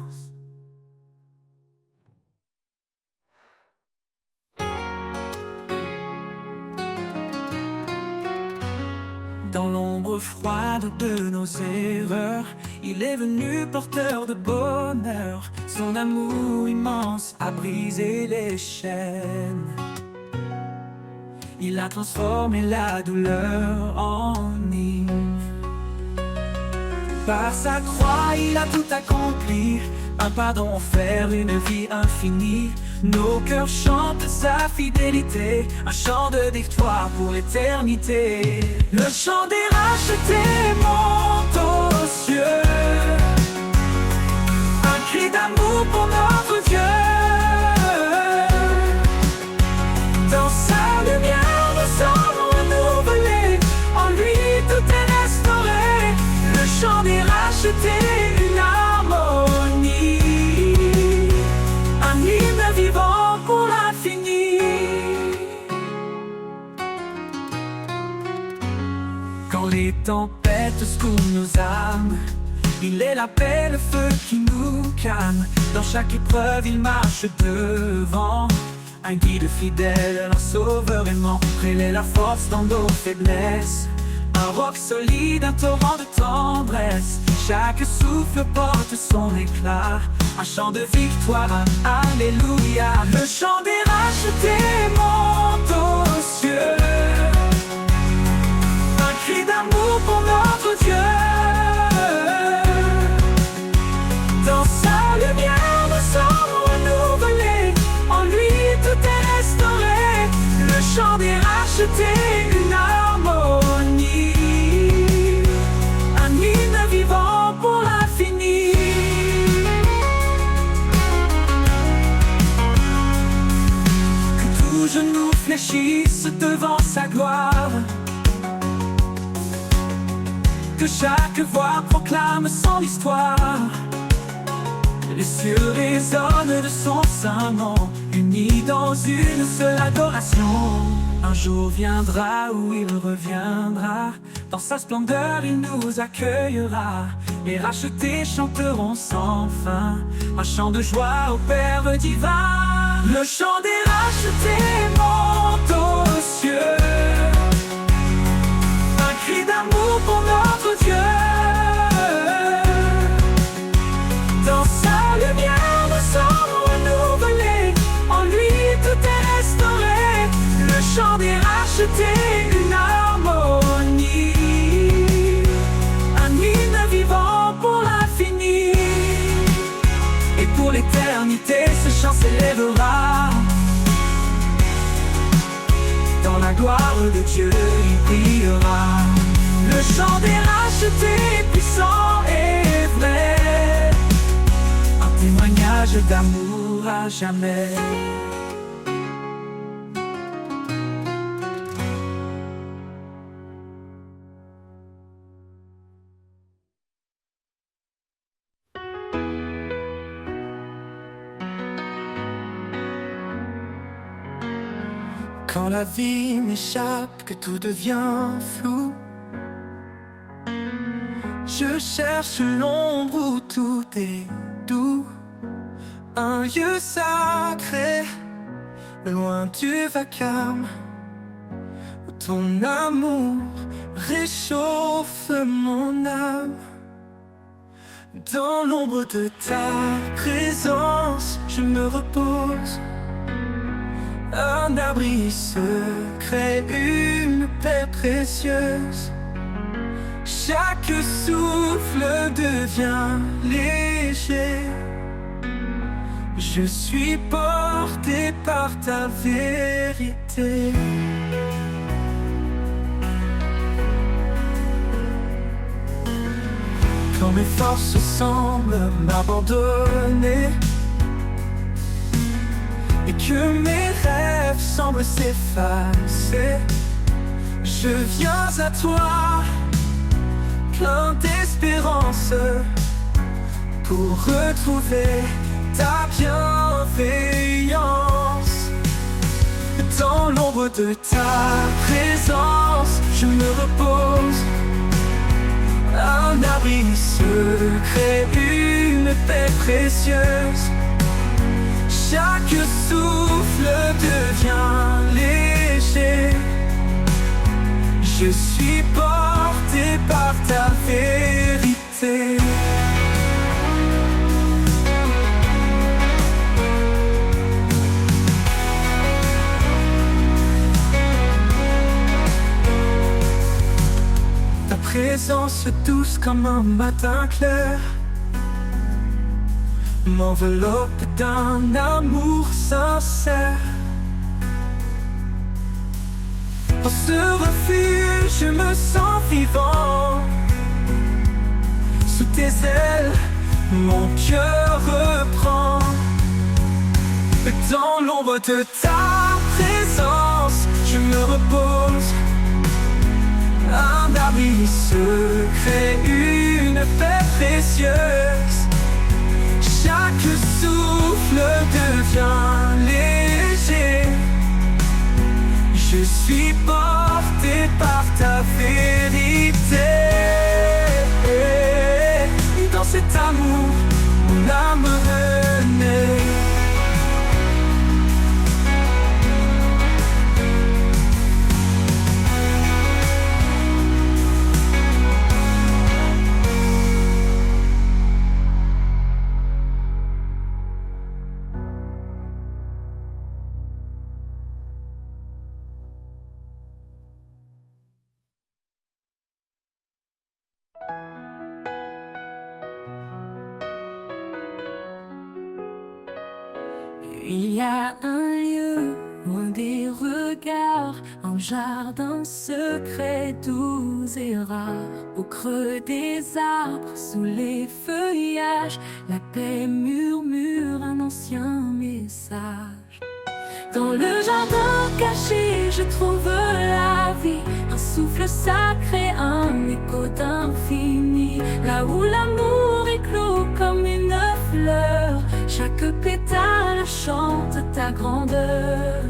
Dans l'ombre froide de nos erreurs, il est venu porteur de bonheur. Son amour immense a brisé les chaînes. Il a transformé la douleur en hymne. Par sa croix, il a tout accompli, un pardon offert, une vie infinie. Nos cœurs chantent sa fidélité, un chant de victoire pour l'éternité. Le chant des rachetés monte aux cieux, un cri d'amour pour notre Dieu. Dans sa lumière, nous sommes renouvelés, en lui tout est restauré. Le chant des rachetés, une harmonie, un hymne vivant pour l'infini. tempêtes secouent nos âmes. Il est la paix, le feu qui nous calme. Dans chaque épreuve, il marche devant. Un guide fidèle, un sauveur aimant. Il est la force dans nos faiblesses. Un roc solide, un torrent de tendresse. Chaque souffle porte son éclat. Un chant de victoire, alléluia. Le chant des rachetés monte aux cieux. Un cri d'amour pour notre Dieu. Dans sa lumière, nous sommes renouvelés. En lui, tout est restauré. Le chant des rachetés, une harmonie. Un hymne vivant pour l'infini. Que tout genou fléchisse devant sa gloire. Que chaque voix proclame son histoire. Les cieux résonnent de son saint nom, unis dans une seule adoration. Un jour viendra où il reviendra. Dans sa splendeur il nous accueillera. Les rachetés chanteront sans fin un chant de joie au Père divin. Le chant des rachetés monte aux cieux. Un cri d'amour pour notre Dieu. Dans sa lumière nous sommes renouvelés. En lui tout est restauré. Le chant des rachetés, une harmonie. Un hymne vivant pour l'infini. Et pour l'éternité ce chant s'élèvera. Dans la gloire de Dieu il brillera. Le chant des rachetés puissant et vrai. Un témoignage d'amour à jamais. Quand la vie m'échappe, que tout devient flou, je cherche l'ombre où tout est doux. Un lieu sacré, loin du vacarme, où ton amour réchauffe mon âme. Dans l'ombre de ta présence, je me repose. Un abri secret, une paix précieuse. Chaque souffle devient léger. Je suis porté par ta vérité. Quand mes forces semblent m'abandonner et que mes rêves semblent s'effacer, je viens à toi, plein d'espérance, pour retrouver ta bienveillance. Dans l'ombre de ta présence, je me repose. Un abri secret, une paix précieuse. Chaque souffle devient léger. Je suis porté par ta vérité. Ta présence douce comme un matin clair m'enveloppe d'un amour sincère. En ce refuge, je me sens vivant. Sous tes ailes, mon cœur reprend. Dans l'ombre de ta présence, je me repose. Un abri secret, une paix précieuse. Chaque souffle devient léger. Je suis porté par ta vérité. Il y a un lieu loin des regards, un jardin secret, doux et rare. Au creux des arbres, sous les feuillages, la paix murmure un ancien message. Dans le jardin caché, je trouve la vie, un souffle sacré, un écho d'infini. Là où l'amour éclot comme une fleur, chaque pétale chante ta grandeur.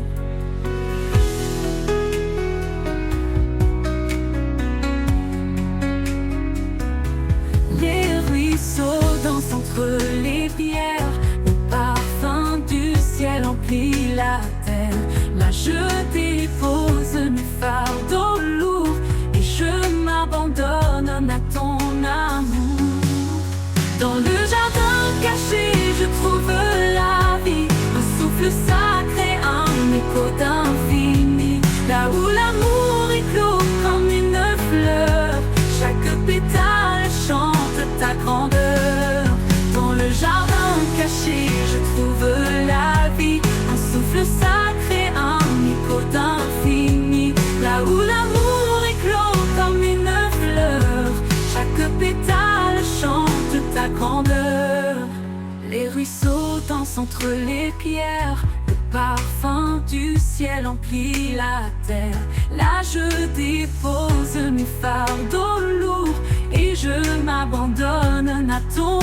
Les ruisseaux dansent entre les pierres, le parfum du ciel emplit la terre. Là je dépose mes fardeaux lourds et je m'abandonne à ton amour. Dans le jardin caché, je trouve la vie, un souffle sacré, un écho d'infini. Là où l'amour éclot comme une fleur, chaque pétale chante ta grandeur. Dans le jardin caché, je trouve la vie, un souffle sacré, un écho d'infini. Là où l'amour éclot comme une fleur, chaque pétale chante ta grandeur. Les ruisseaux dansent entre les pierres, le parfum du ciel emplit la terre. Là je dépose mes fardeaux lourds et je m'abandonne à ton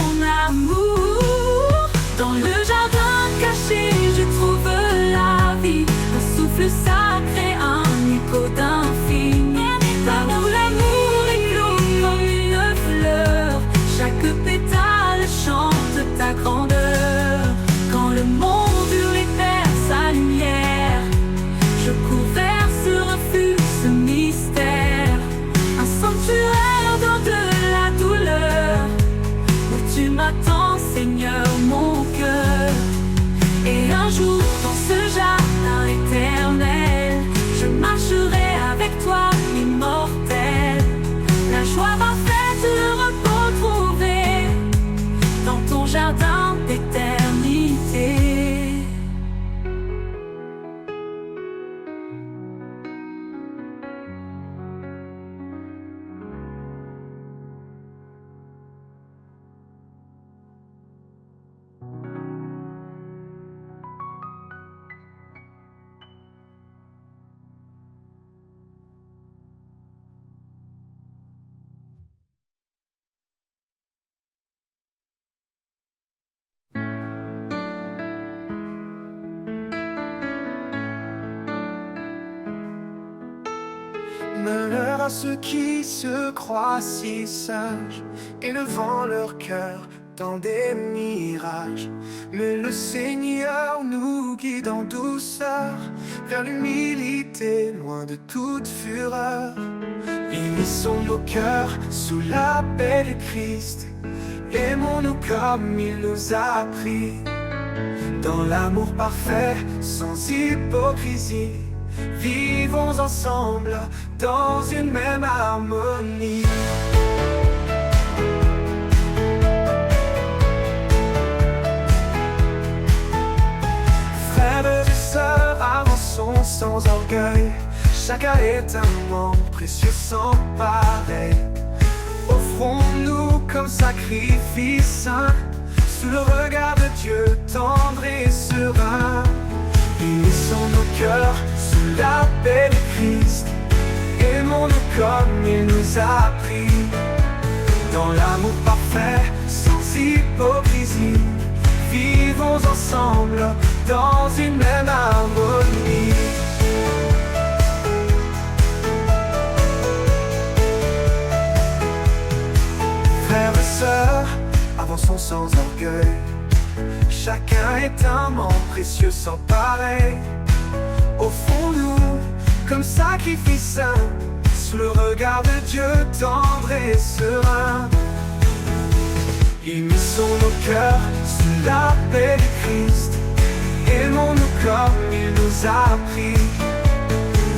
amour. Dans le jardin caché, je trouve la vie, un souffle sacré, un écho d'infini. Là où l'amour éclot comme une fleur, chaque pétale chante ta grandeur. Quand le monde lui perd sa lumière, je cours vers ce refuge, ce mystère, un sanctuaire dans de la douleur, où tu m'attends, Seigneur, mon cœur. Et un jour, dans ce jardin éternel, je marcherai avec toi, immortel. La joie parfaite, le repos trouvé dans ton jardin d'éternité. Malheur à ceux qui se croient si sages, élevant leur cœur dans des mirages. Mais le Seigneur nous guide en douceur vers l'humilité, loin de toute fureur. Unissons nos cœurs sous la paix de Christ, aimons-nous comme il nous a appris, dans l'amour parfait, sans hypocrisie. Vivons ensemble dans une même harmonie. Frères et sœurs, avançons sans orgueil. Chacun est un membre précieux sans pareil. Offrons-nous comme sacrifice saint, sous le regard de Dieu tendre et serein. Unissons nos cœurs sous la paix de Christ, aimons-nous comme il nous a appris, dans l'amour parfait, sans hypocrisie. Vivons ensemble dans une même harmonie. Frères et sœurs, avançons sans orgueil. Chacun est un membre précieux sans pareil. Offrons-nous comme sacrifice saint, sous le regard de Dieu tendre et serein. Unissons nos cœurs sous la paix de Christ, aimons-nous comme il nous a appris,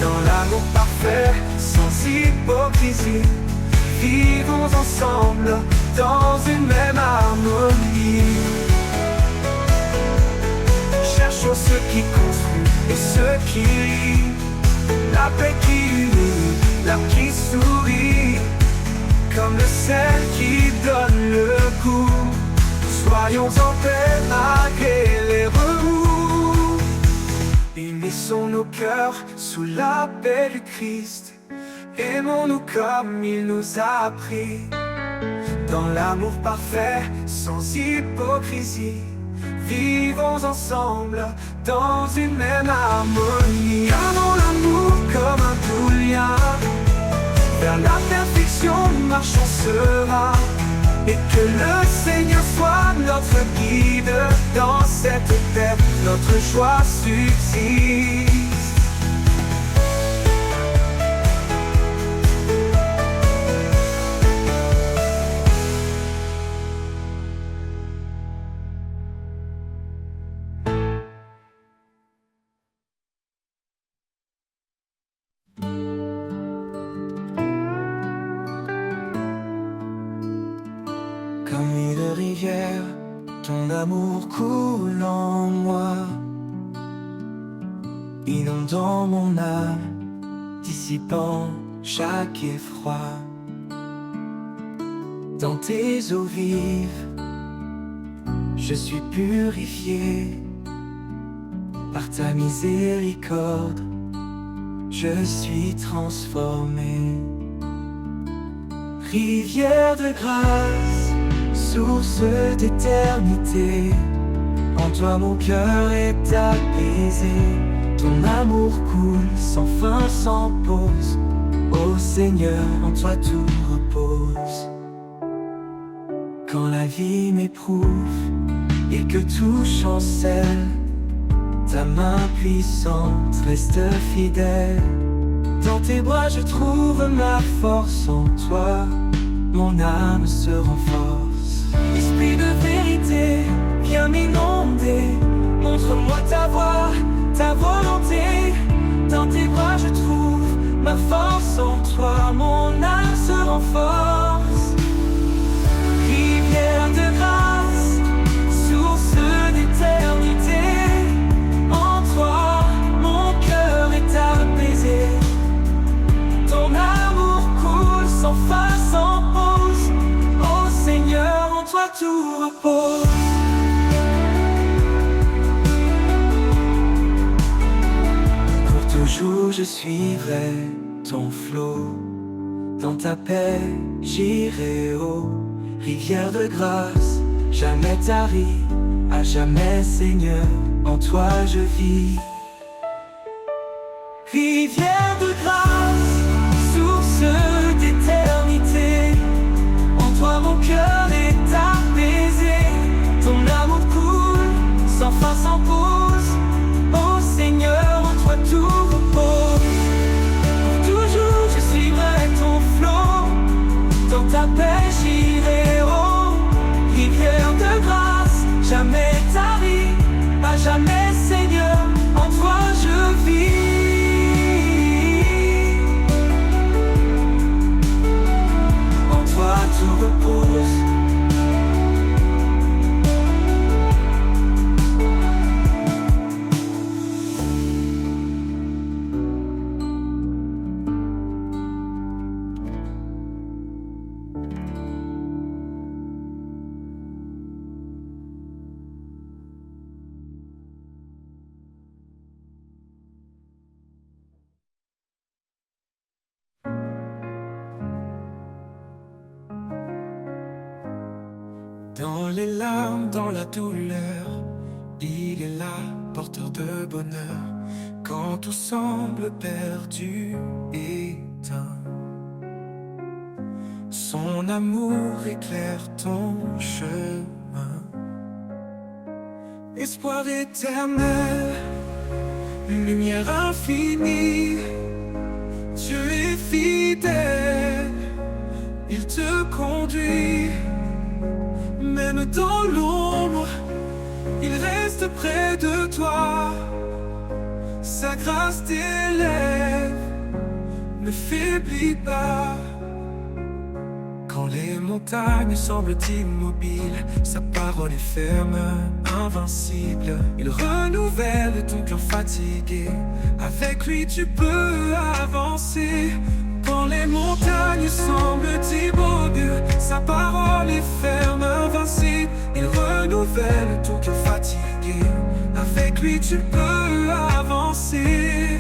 dans l'amour parfait, sans hypocrisie. Vivons ensemble dans une même harmonie. toujours ce qui construit et ce qui rit, la paix qui unit, l'âme qui sourit, comme le sel qui donne le goût. Soyons en paix malgré les remous. Unissons nos cœurs sous la paix du Christ. Aimons-nous comme il nous a appris, dans l'amour parfait, sans hypocrisie. Vivons ensemble dans une même harmonie. Gardons l'amour comme un doux lien, vers la perfection nous marchons serein. Et que le Seigneur soit notre guide dans cette paix, notre joie subsiste. Comme une rivière, ton amour coule en moi, inondant mon âme, dissipant chaque effroi. Dans tes eaux vives, je suis purifié. Par ta miséricorde, je suis transformé. Rivière de grâce, source d'éternité, en toi mon cœur est apaisé. Ton amour coule sans fin, sans pause. Ô Seigneur, en toi tout repose. Quand la vie m'éprouve et que tout chancelle, ta main puissante reste fidèle. Dans tes bras je trouve ma force, en toi mon âme se renforce. Esprit de vérité, viens m'inonder, montre-moi ta voix, ta volonté. Dans tes bras je trouve ma force, en toi mon âme se renforce. Rivière de grâce, source d'éternité, en toi mon cœur est apaisé. Ton amour coule sans fin, sans pause. Ô Seigneur, en toi tout repose. Pour toujours je suivrai ton flot. Dans ta paix j'irai haut. Rivière de grâce, jamais tarie, à jamais Seigneur, en toi je vis. Rivière de grâce, source d'éternité, en toi mon cœur est apaisé. Ton amour coule, sans fin, sans pause. Ô Seigneur, en toi tout repose. Pour toujours je suivrai ton flot. Dans ta paix j'irai haut. Rivière de grâce, jamais tarie, à jamais Seigneur, en toi je vis. Tout repose. Dans les larmes, dans la douleur, il est là, porteur de bonheur. Quand tout semble perdu, éteint, son amour éclaire ton chemin. Espoir éternel, lumière infinie, Dieu est fidèle, il te conduit. Même dans l'ombre, il reste près de toi. Sa grâce t'élève, ne faiblis pas. Quand les les montagnes semblent immobiles, sa parole est ferme, invincible. Il renouvelle ton cœur fatigué, avec lui tu peux avancer. Quand les montagnes semblent immobiles, sa parole est ferme, invincible. Il renouvelle ton cœur fatigué, avec lui tu peux avancer.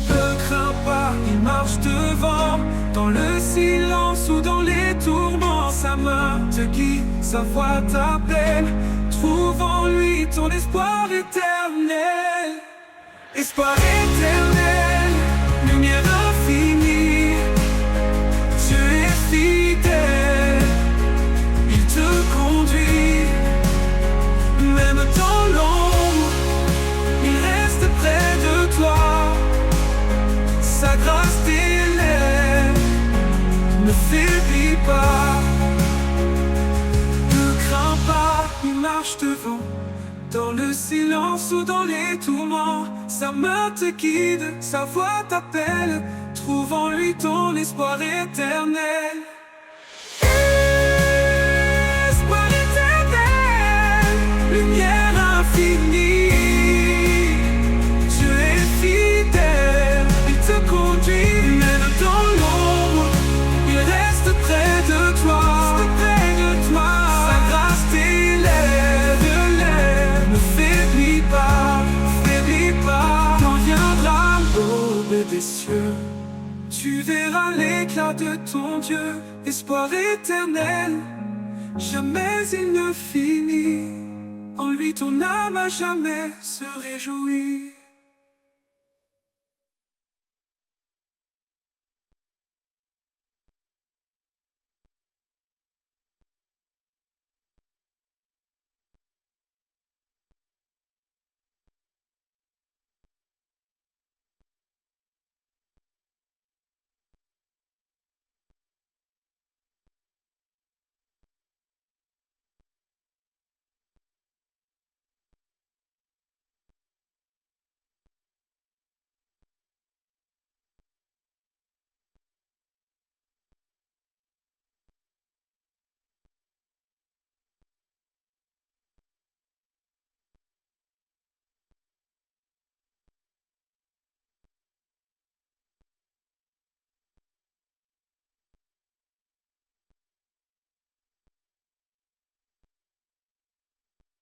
Ne crains pas, il marche devant, dans le silence ou dans les tourments. Sa main te guide, sa voix t'appelle. Trouve en lui ton espoir éternel. Espoir éternel, lumière infinie. Dieu est fidèle, il te conduit. Même dans l'ombre, il reste près de toi. Sa grâce t'élève, ne faiblis pas. Ne crains pas, il marche devant, dans le silence ou dans les tourments. Sa main te guide, sa voix t'appelle. Trouve en lui ton espoir éternel. Espoir éternel, lumière infinie. Dieu est fidèle, il te conduit. Même dans l'ombre, il reste près de toi. Sa grâce t'élève, ne faiblis pas, faiblis pas. Quand viendra l'aube des cieux, tu verras l'éclat de ton Dieu. Espoir éternel, jamais il ne finit. En lui ton âme à jamais se réjouit.